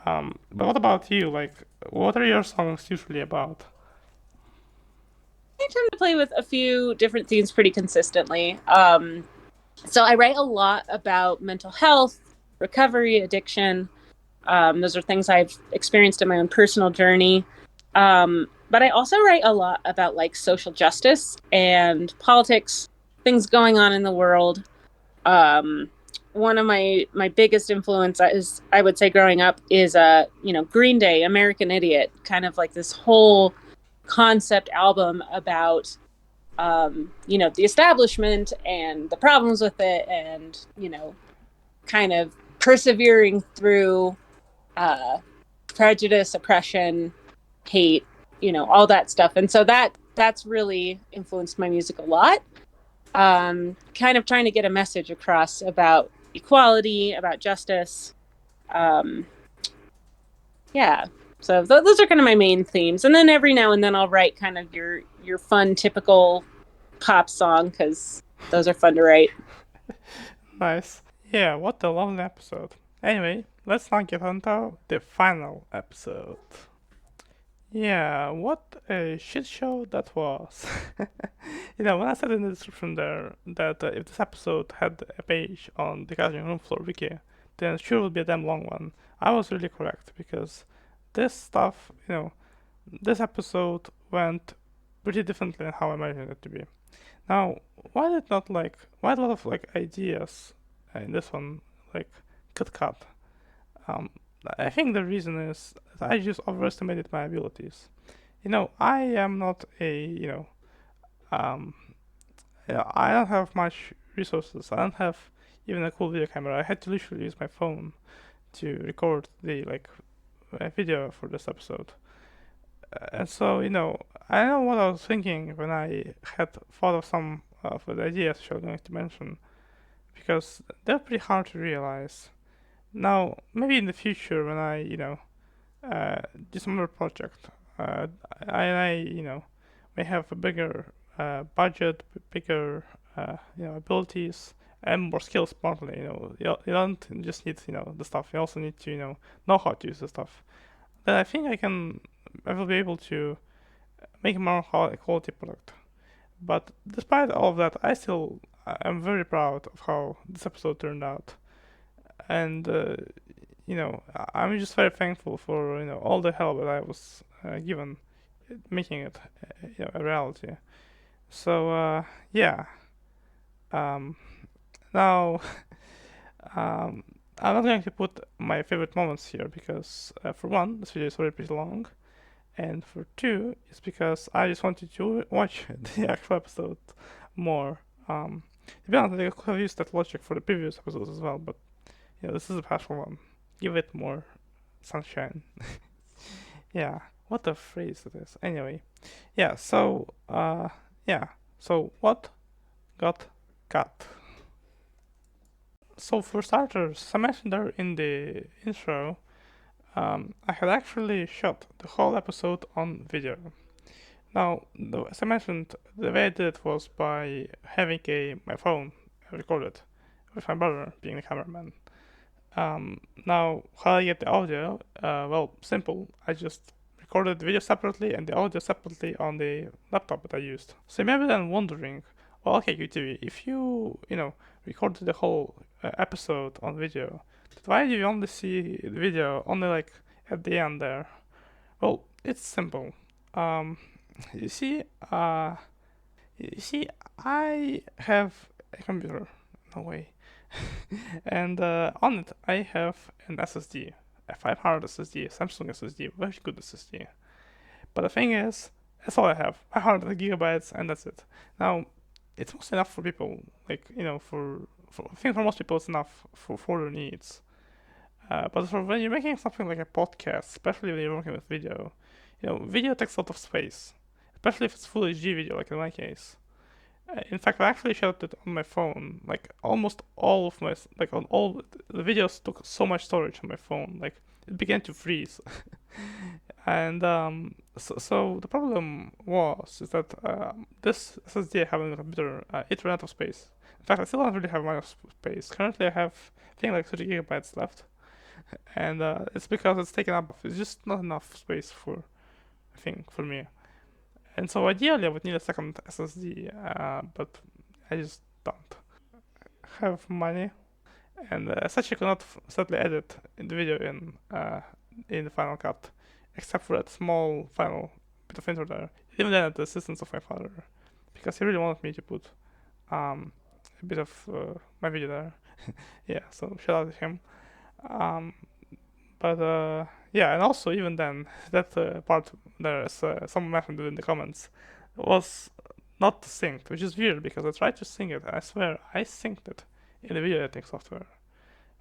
But what about you? Like, what are your songs usually about? I tend to play with a few different themes pretty consistently. So I write a lot about mental health, recovery, addiction. Those are things I've experienced in my own personal journey. But I also write a lot about like social justice and politics, things going on in the world. One of my biggest influence is, I would say, growing up is Green Day, American Idiot, kind of like this whole concept album about the establishment and the problems with it, and kind of persevering through prejudice, oppression, hate, all that stuff. And so that's really influenced my music a lot. Kind of trying to get a message across about equality, about justice. Yeah. So those are kind of my main themes. And then every now and then I'll write kind of your fun, typical pop song, because those are fun to write. Nice. Yeah, what a lovely episode. Anyway, let's now get on to the final episode. Yeah, what a shit show that was. When I said in the description there that if this episode had a page on the Gathering Room Floor wiki, then it sure would be a damn long one. I was really correct because this stuff, this episode went pretty differently than how I imagined it to be. Now, why a lot of ideas in this one get cut? Um, I think the reason is that I just overestimated my abilities. I am not um, I don't have much resources. I don't have even a cool video camera. I had to literally use my phone to record the video for this episode. And so, I don't know what I was thinking when I had thought of some of the ideas I was going to mention, because they're pretty hard to realize. Now, maybe in the future when I, do some other project, I may have a bigger budget, bigger, abilities, and more skills. Partly, you don't just need, the stuff. You also need to, know how to use the stuff. Then I will be able to make a more quality product. But despite all of that, I'm very proud of how this episode turned out, and I'm just very thankful for all the help that I was given making it a reality. So yeah. Um, Now I'm not going to put my favorite moments here because for one, this video is already pretty long, and for two, it's because I just wanted to watch the actual episode more. To be honest, I could have used that logic for the previous episodes as well, but this is a special one. Give it more sunshine. Yeah, what a phrase it is. Anyway, yeah. So So what got cut? So for starters, as I mentioned there in the intro, I had actually shot the whole episode on video. Now, as I mentioned, the way I did it was by having my phone recorded with my brother being the cameraman. Now, how I get the audio? Well, simple. I just recorded the video separately and the audio separately on the laptop that I used. So you may be then wondering, well, okay, QTV, if you recorded the whole episode on video, why do you only see the video only at the end there? Well, it's simple. You see, I have a computer. No way. And on it, I have an SSD, a 500 SSD, Samsung SSD, very good SSD. But the thing is, that's all I have, 500 gigabytes, and that's it. Now, it's mostly enough for people, I think for most people it's enough for their needs. But for when you're making something like a podcast, especially when you're working with video, video takes a lot of space, especially if it's full HD video, like in my case. In fact, I actually shot it on my phone. Almost all of on all the videos took so much storage on my phone. It began to freeze. And so the problem is that this SSD I have in the computer, it ran out of space. In fact, I still don't really have much space. Currently, I have I think 30 gigabytes left, and it's because it's taken up. It's just not enough space for me. And so ideally I would need a second SSD, but I just don't have money, and such I cannot sadly edit the video in the Final Cut, except for that small final bit of intro there. Even then, at the assistance of my father, because he really wanted me to put a bit of my video there. Yeah, so shout out to him. But yeah, and also even then, that part there, as someone mentioned in the comments, was not synced, which is weird because I tried to sync it, and I swear I synced it in the video editing software,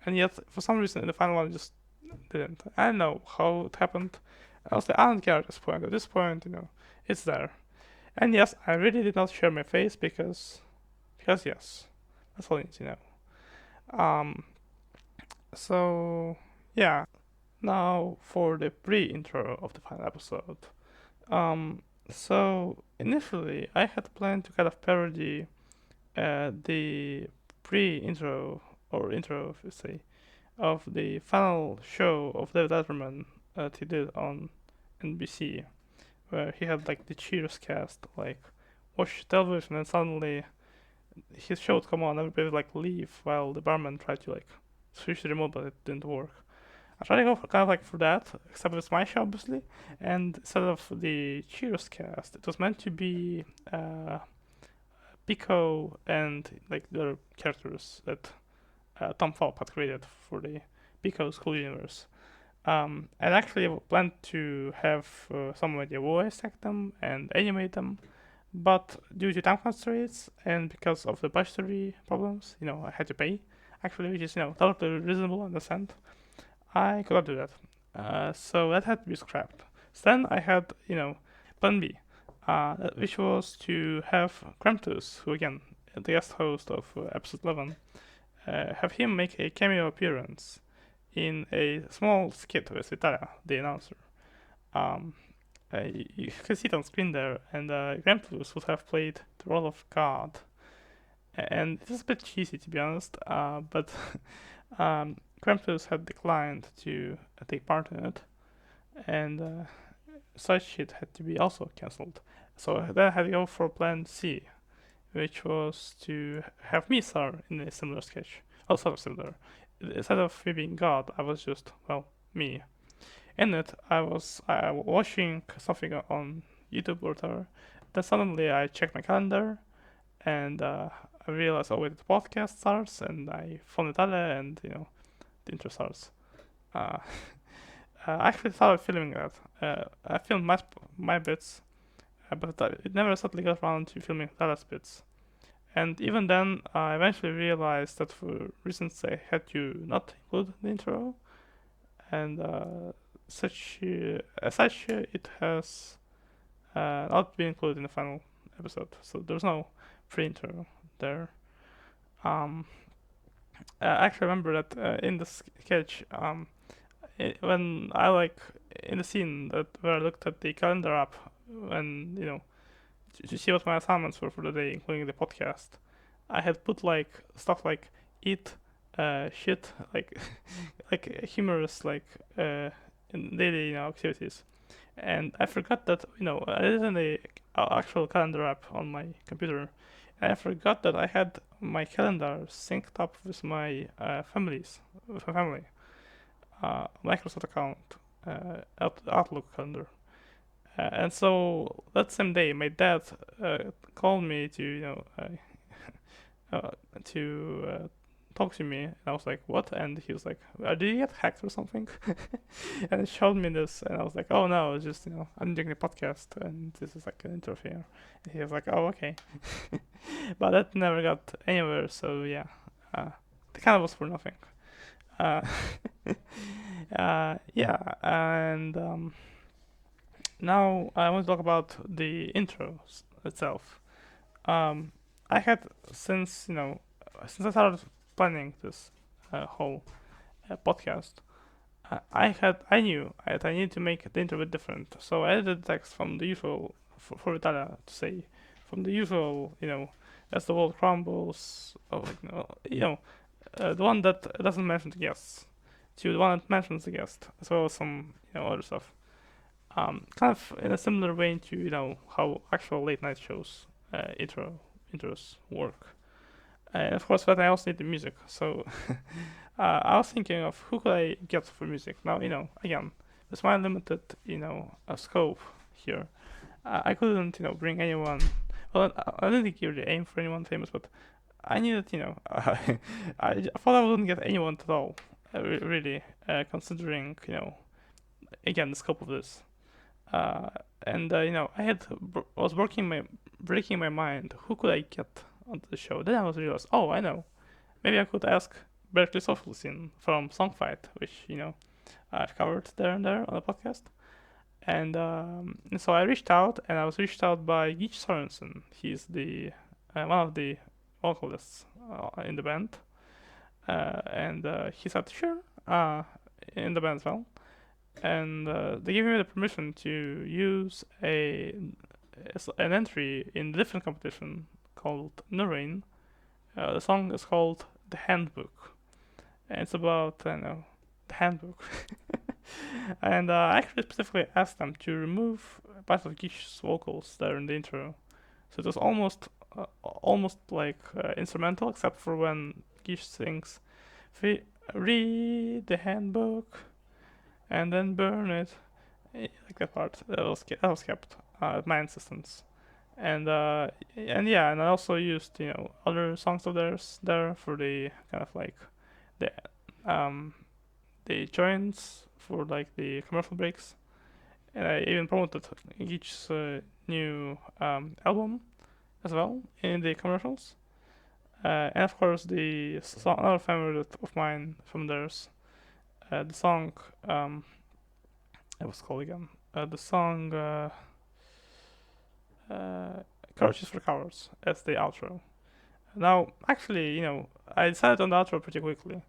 and yet for some reason in the final one it just didn't. I don't know how it happened. Honestly, I don't care at this point. At this point, it's there. And yes, I really did not share my face because yes, that's all you need to know. So yeah. Now for the pre-intro of the final episode. So initially I had planned to kind of parody the pre-intro or intro, if you say, of the final show of David Letterman that he did on NBC. where he had like the Cheers cast, like watch television, and suddenly his show would come on, everybody would like leave while the barman tried to like switch the remote, but it didn't work. I tried to go for, kind of like for that, except it's my show obviously, and instead of the Cheers cast, it was meant to be Pico and like the other characters that Tom Falk had created for the Pico School Universe. And actually I planned to have someone voice act them and animate them, but due to time constraints and because of the budgetary problems, I had to pay actually, which is totally reasonable, understand. I could not do that, so that had to be scrapped. So then I had plan B, which was to have Krampus, who again the guest host of episode 11, have him make a cameo appearance in a small skit with Vitalia, the announcer. You can see it on screen there, and Krampus would have played the role of God. And it is a bit cheesy, to be honest, but Krampus had declined to take part in it, and such shit had to be also cancelled. So then I had to go for plan C, which was to have me star in a similar sketch. Oh, sort of similar. Instead of me being God, I was just, me. In it, I was watching something on YouTube or whatever. Then suddenly I checked my calendar, and I realized, oh wait, the podcast starts, and I phoned Natalia, and the intro starts. I actually started filming that. I filmed my bits, but it never suddenly got around to filming Natalia's bits. And even then, I eventually realized that for reasons I had to not include the intro, and as such, it has not been included in the final episode. So there's no pre-intro there. I actually remember that in the sketch, when I in the scene where I looked at the calendar app, when to see what my assignments were for the day, including the podcast, I had put stuff like eat, shit, like humorous in daily activities, and I forgot that I did it in the actual calendar app on my computer, and I forgot that I had my calendar synced up with my family Microsoft account, Outlook calendar. And so that same day, my dad called me to to talk to me, and I was like, "What?" And he was like, "Did you get hacked or something?" And he showed me this, and I was like, "Oh no, it's just I'm doing a podcast, and this is like an interview." And he was like, "Oh okay," but that never got anywhere. So yeah, it kind of was for nothing. Yeah, and now I want to talk about the intro itself. I had since I started planning this whole podcast, I knew that I needed to make the intro a bit different. So I edited the text from the usual for Vitalia to say, from the usual as the world crumbles, the one that doesn't mention the guests, to the one that mentions the guest, as well as some other stuff. Kind of in a similar vein to how actual late night shows intros work. And of course, but I also need the music. So I was thinking of who could I get for music. Now again, with my limited scope here, I couldn't bring anyone. Well, I didn't really aim for anyone famous, but I needed I thought I wouldn't get anyone at all. Really, considering again the scope of this. And was breaking my mind. Who could I get onto the show? Then I was realized, oh, I know. Maybe I could ask Berkely Social Scene from Songfight, which I've covered there and there on the podcast. And so I reached out, and I was reached out by Geach Sorensen. He's the one of the vocalists in the band, and he said sure, in the band as well. And they gave me the permission to use an entry in a different competition called Nurain. The song is called The Handbook, and it's about the handbook. And I actually specifically asked them to remove parts of Gish's vocals there in the intro. So it was almost like instrumental, except for when Gish sings, "Read the handbook and then burn it." Like that part that was kept at my insistence. And yeah, and I also used other songs of theirs there for the kind of like the the joints for like the commercial breaks, and I even promoted each new album as well in the commercials. And of course, the song, another favorite of mine from theirs, the song, it was called again. The song "Courageous for Cowards" as the outro. Now, actually, I decided on the outro pretty quickly,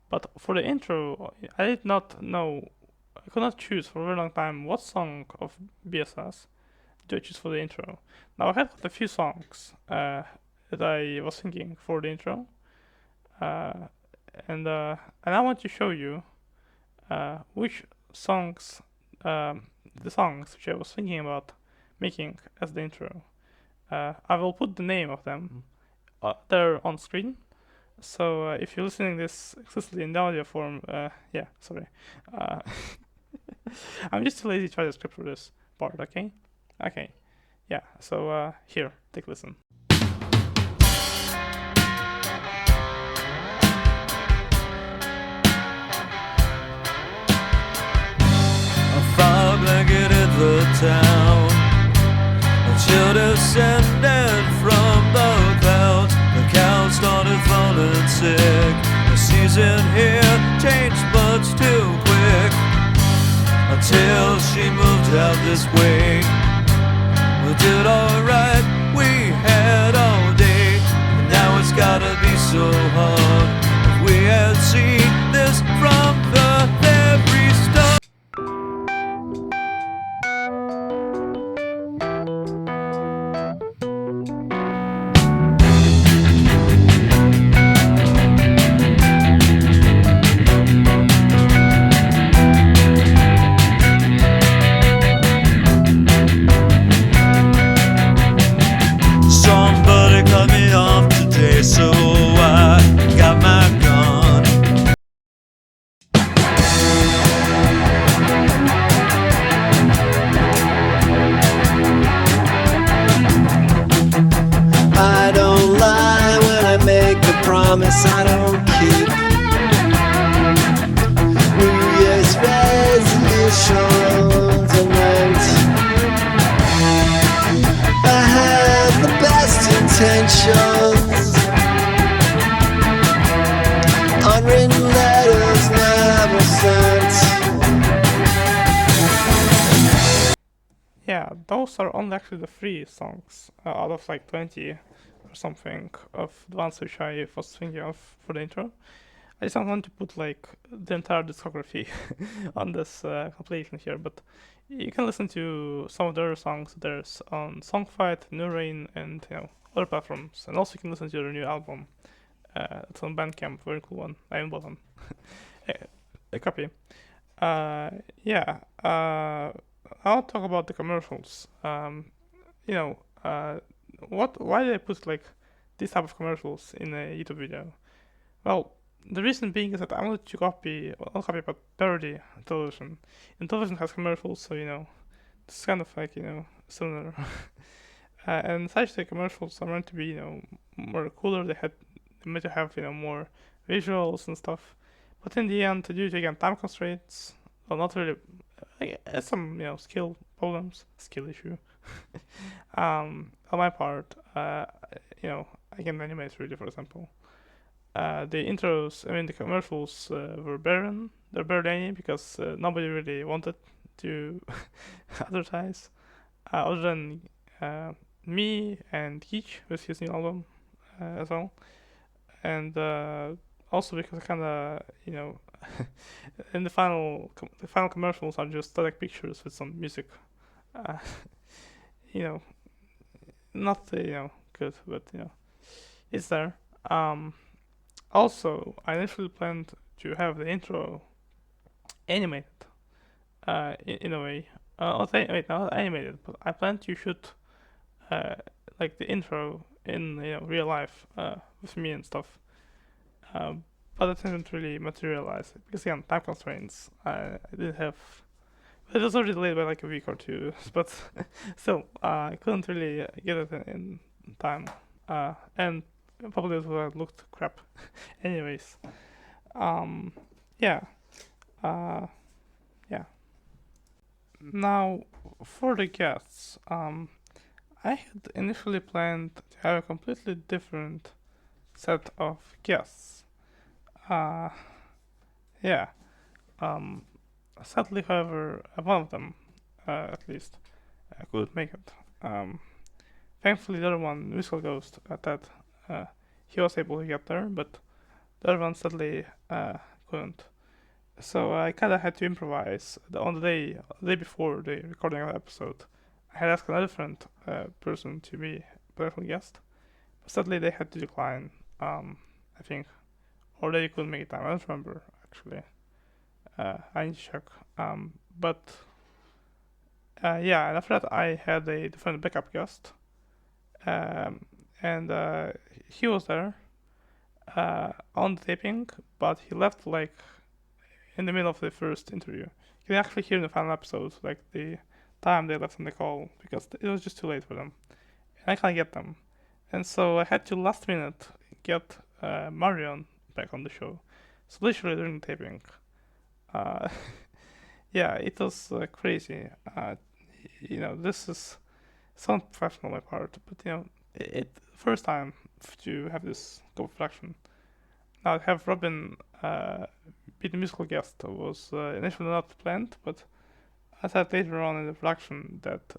but for the intro, I did not know. I could not choose for a very long time what song of BSS to choose for the intro. Now, I had a few songs that I was thinking for the intro, and I want to show you which songs, the songs which I was thinking about making as the intro. I will put the name of them there on screen. So if you're listening this explicitly in the audio form, yeah, sorry. I'm just too lazy to try the script for this part, okay? Okay. Yeah, so here, take a listen. A fog blanketed the town. A chill descended from the clouds. The cows started falling sick. The season here changed much too quick. Until she moved out this way. We did alright, we had all day. And now it's gotta be so hard. If we had seen this from the very start. Somebody cut me off today, so I got my gun. I don't lie when I make a promise I don't keep. New Year's resolution tonight. I had the best intentions. Unwritten letters never sent. Yeah, those are only actually the 3 songs out of like 20 or something of the ones which I was thinking of for the intro. I just don't want to put like the entire discography on this compilation here, but you can listen to some of their songs. There's on Songfight, New Rain, and other platforms, and also you can listen to their new album. It's on Bandcamp, very cool one. I haven't bought one. A copy. Yeah. I'll talk about the commercials. Why did I put like this type of commercials in a YouTube video? Well, the reason being is that I wanted to not copy, but parody television. And television has commercials, so it's kind of like similar. And such the commercials are meant to be more cooler. They meant to have more visuals and stuff. But in the end, due to again time constraints, well, not really. Some skill issue on my part. I can animate really, for example. The intros, the commercials were barren. They're barely because nobody really wanted to advertise other than me and Keach with his new album as well. And also because I kind of, in the final commercials are just static pictures with some music. Not good, but it's there. Also, I initially planned to have the intro animated, in a way. Wait, not animated, but I plan to shoot like the intro in real life with me and stuff. But it didn't really materialize because again, time constraints. I didn't have. It was already delayed by like a week or two, but still, I couldn't really get it in time. And probably it would have looked crap. Anyways, yeah, yeah. Now, for the guests, I had initially planned to have a completely different set of guests. Uh, yeah. Sadly, however, one of them, at least, couldn't make it. Thankfully, the other one, Musical Ghost, Ted, he was able to get there, but the other one sadly couldn't. So I kind of had to improvise on the day before the recording of the episode. I had asked another different person to be a potential guest, but sadly they had to decline. I think, or they couldn't make it time. I don't remember actually. I need to check. But yeah, and after that I had a different backup guest, and he was there on the taping, but he left like in the middle of the first interview. You can actually hear in the final episode like the time they left on the call because it was just too late for them. And I can't get them, and so I had to last minute get Marion back on the show. So literally during the taping. Yeah, it was crazy. This is so unprofessional on my part, but it first time to have this co-production. Now to have Robin be the musical guest was initially not planned, but I thought later on in the production that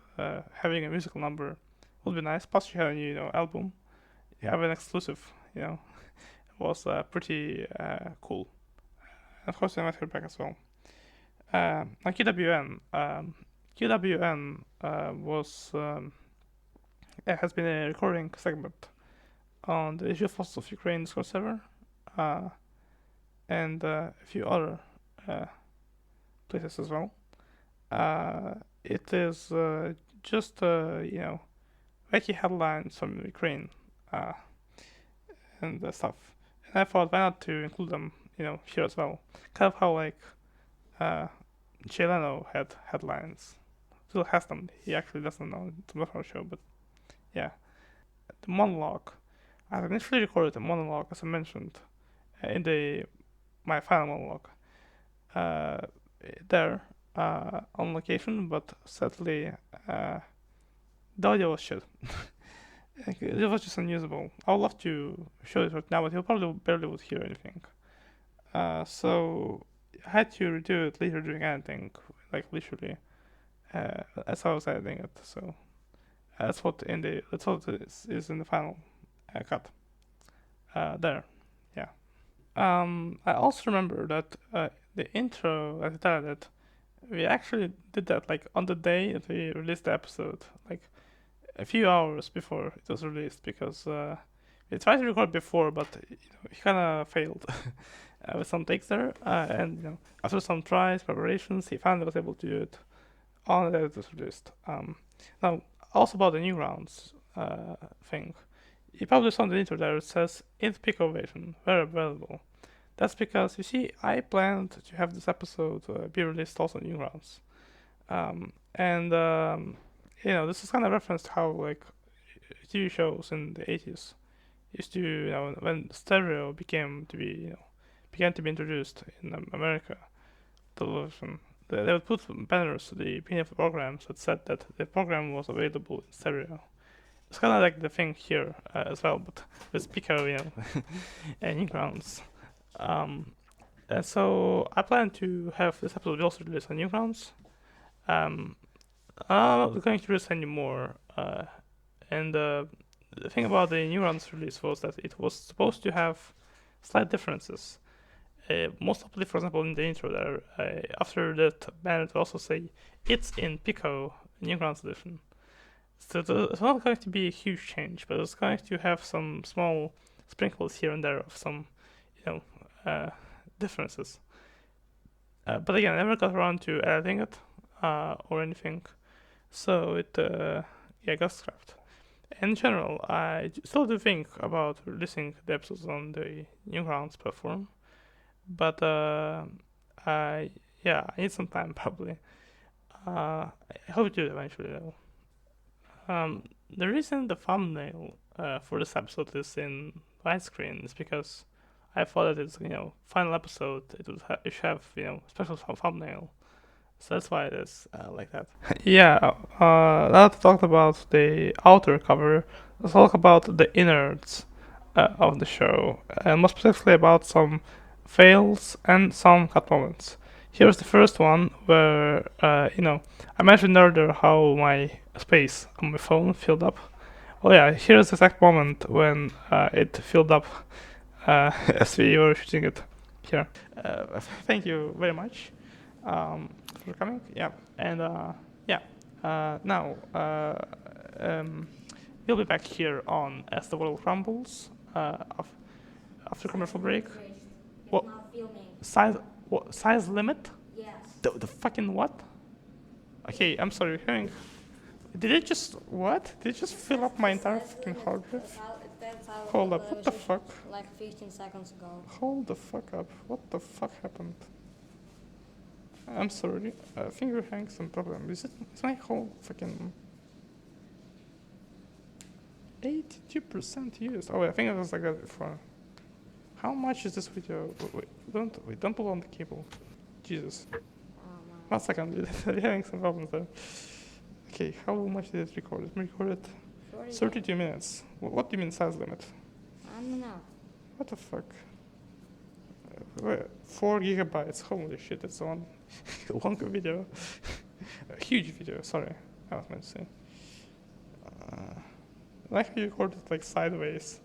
having a musical number would be nice. Plus, you have a new album, you have an exclusive, was pretty cool. And of course, I met her back as well. On QWN, was has been a recording segment on the issue of Fossils of Ukraine Discord server, and a few other places as well. It is just wacky headlines from Ukraine and stuff. And I thought why not to include them, here as well. Kind of how like Jay Leno had headlines. Still has them. He actually doesn't know. It's not our show, but yeah. The monologue. I had initially recorded a monologue, as I mentioned, in my final monologue. There, on location, but sadly, the audio was shit. It was just unusable. I would love to show it right now, but you probably barely would hear anything. So I had to redo it later during editing, like literally, as I was editing it. So that's what is in the final cut. There, yeah. I also remember that the intro that I started, we actually did that like on the day that we released the episode, like a few hours before it was released, because we tried to record before, but he kind of failed with some takes there, and after some tries, preparations, he finally was able to do it on the day it was released. Now, also about the Newgrounds thing, you probably saw in the intro there it says in Pico version, very available. That's because you see, I planned to have this episode be released also on Newgrounds, and this is kind of reference to how like TV shows in the 80s used to, when stereo began to be introduced in America television. They would put banners at the beginning of the programs that said that the program was available in stereo. It's kind of like the thing here as well, but with Pico, and Newgrounds. And so I plan to have this episode also released on Newgrounds. I'm not going to release any more. And the thing about the Newgrounds release was that it was supposed to have slight differences. Most probably, for example, in the intro there, after that banner to also say it's in Pico Newgrounds edition. So it's not going to be a huge change, but it's going to have some small sprinkles here and there of some, differences. But again, I never got around to editing it or anything, so it got scrapped. In general, I still do think about releasing the episodes on the Newgrounds platform, but I need some time probably. I hope to eventually though. The reason the thumbnail for this episode is in widescreen is because I thought that it's final episode. It should have special thumbnail. So that's why it is like that. Yeah. Now that I talked about the outer cover, let's talk about the innards of the show, and more specifically about some fails and some cut moments. Here's the first one where I mentioned earlier how my space on my phone filled up. Well, yeah, here's the exact moment when it filled up as we were shooting it here. Thank you very much for coming. Yeah, and now we'll be back here on As the World Crumbles after commercial break. What size? What size limit? Yes. The fucking what? Okay, I'm sorry. Did it just what? Did it just fill up my entire fucking hard drive? Hold up. What the fuck? Like 15 seconds ago. Hold the fuck up. What the fuck happened? I'm sorry. I think we're having some problem. Is my whole fucking 82% used? Oh, I think it was like that before. How much is this video? Wait, don't pull on the cable. Jesus. 1 second, we're having some problems there. Okay, how much did it record? It recorded 32 minutes. What do you mean size limit? I don't know. What the fuck? 4 gigabytes. Holy shit, that's one long video. A huge video, sorry. I was meant to say. Like how you recorded like sideways.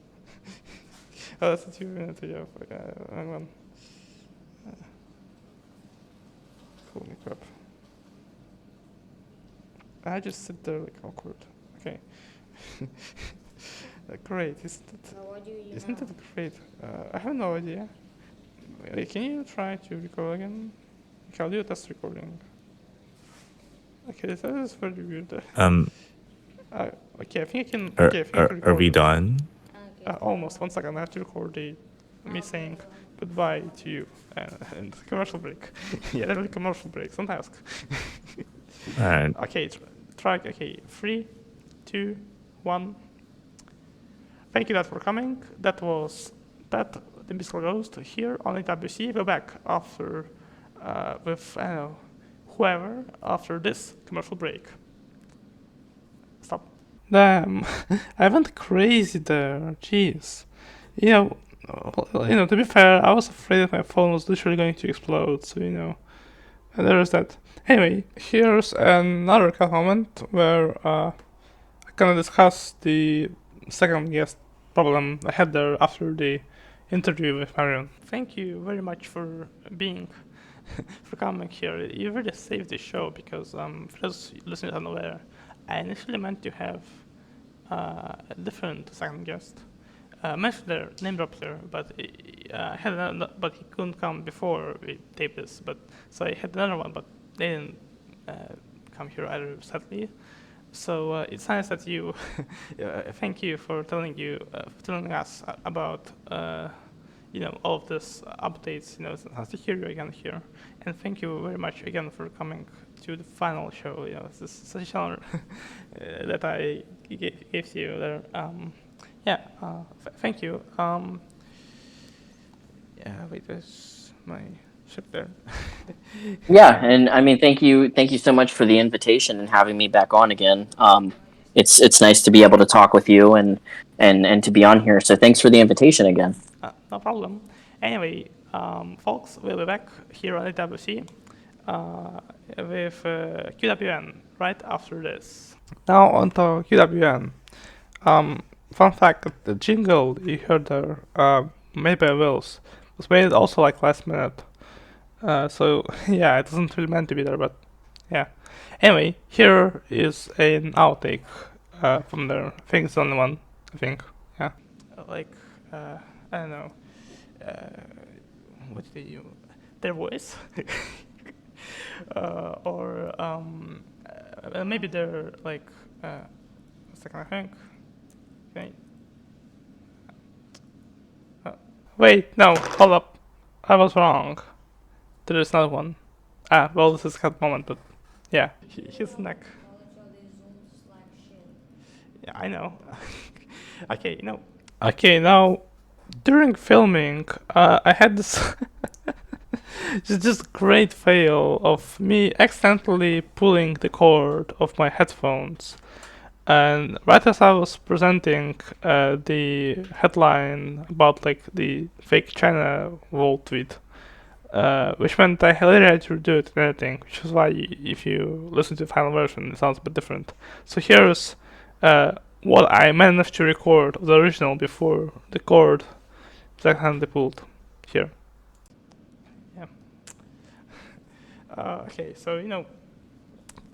Oh, that's a 2-minute video. Hang on. Holy crap. I just sit there like awkward. Okay. Great, isn't it? Isn't it great? I have no idea. Can you try to record again? Okay, I'll do a test recording. Okay, that is very weird. Okay, I think I can. Okay, I think I can Are we record. done? Almost. 1 second. I have to record me saying goodbye to you and commercial break. Yeah, that'll be commercial break. Don't ask. Alright. Okay, track. Okay, 3, 2, 1. Thank you, Dad, for coming. That was Pat, the Mystical Ghost, here on AWC. We're back after with whoever after this commercial break. Stop. Damn, I went crazy there. Jeez. To be fair, I was afraid that my phone was literally going to explode. So and there is that. Anyway, here's another cut moment where I kind of discuss the second guest problem I had there after the interview with Marion. Thank you very much for coming here. You really saved the show because for those listeners unaware, I initially meant to have a different second guest. I mentioned their name drop here, but but he couldn't come before we taped this. So I had another one, but they didn't come here either, sadly. So it's nice that you. Thank you for telling us about all of this updates. It's nice to hear you again here, and thank you very much again for coming to the final show. It's such an honor that I gave to you there. Thank you. Wait, there's my ship there. Yeah, and I mean, thank you so much for the invitation and having me back on again. It's nice to be able to talk with you and to be on here. So thanks for the invitation again. No problem. Anyway, folks, we'll be back here on AWC with QWN right after this. Now on to QWN. Fun fact: the jingle you heard there, made by Wills, was made also like last minute. So yeah, it wasn't really meant to be there, but yeah. Anyway, here is an outtake from there. I think it's the only one. I think, yeah. I don't know. What did they do? Their voice. or maybe they're like a second, I think. Okay. Wait, no, hold up. I was wrong. There is another one. Well, this is cat moment, but yeah, his neck. Yeah, I know. Okay, Okay, now during filming, I had this just great fail of me accidentally pulling the cord of my headphones. And right as I was presenting the headline about like the fake China wall tweet, which meant I literally had to redo it and everything, which is why if you listen to the final version, it sounds a bit different. So here's what I managed to record of the original before the cord was accidentally pulled. Here. Yeah. Okay, so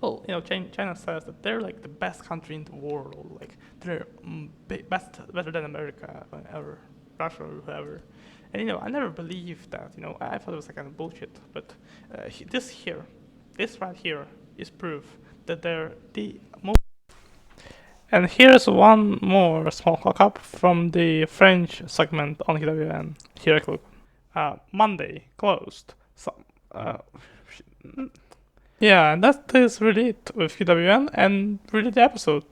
well, China says that they're like the best country in the world, like they're better than America or Russia or whoever. And I never believed that. I thought it was like kind of bullshit. But this right here, is proof that they're the most. And here's one more small cock-up from the French segment on QTVN. Here I click. Monday closed. So, yeah, and that is really it with QWN and really the episode.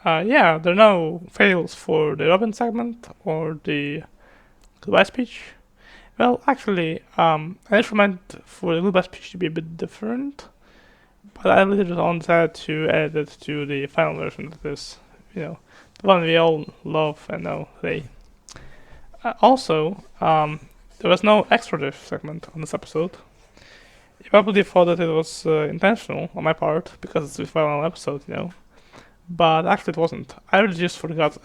Yeah, there are no fails for the Robin segment or the goodbye speech. Well, actually, I just meant for the goodbye speech to be a bit different, but I later on decided to add it to the final version of this, the one we all love and know today. Also, there was no extra dish segment on this episode. You probably thought that it was intentional on my part because it's the final episode, but actually it wasn't. I really just forgot.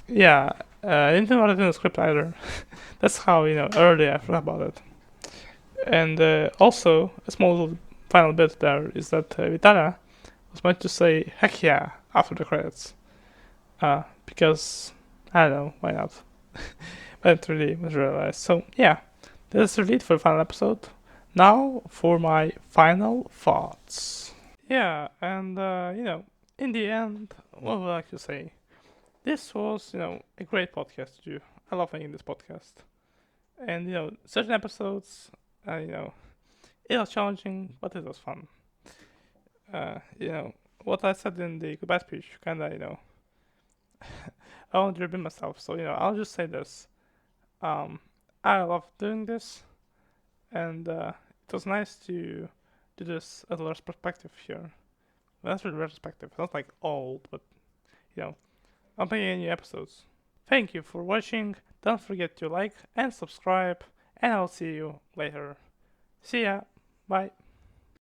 Yeah, I didn't write it in the script either. That's how early I forgot about it. And also a small little final bit there is that Vitala was meant to say "heck yeah" after the credits, because I don't know why not, but it really materialized. So yeah. This is really it for the final episode. Now for my final thoughts. Yeah, and in the end, what would I like to say? This was, a great podcast to do. I love making this podcast. And certain episodes, it was challenging, but it was fun. What I said in the goodbye speech, kinda, I want to repeat myself. So, I'll just say this. I love doing this, and it was nice to do this as a large perspective here. That's really retrospective. It's not like old, but I'm making new episodes. Thank you for watching. Don't forget to like and subscribe, and I'll see you later. See ya. Bye.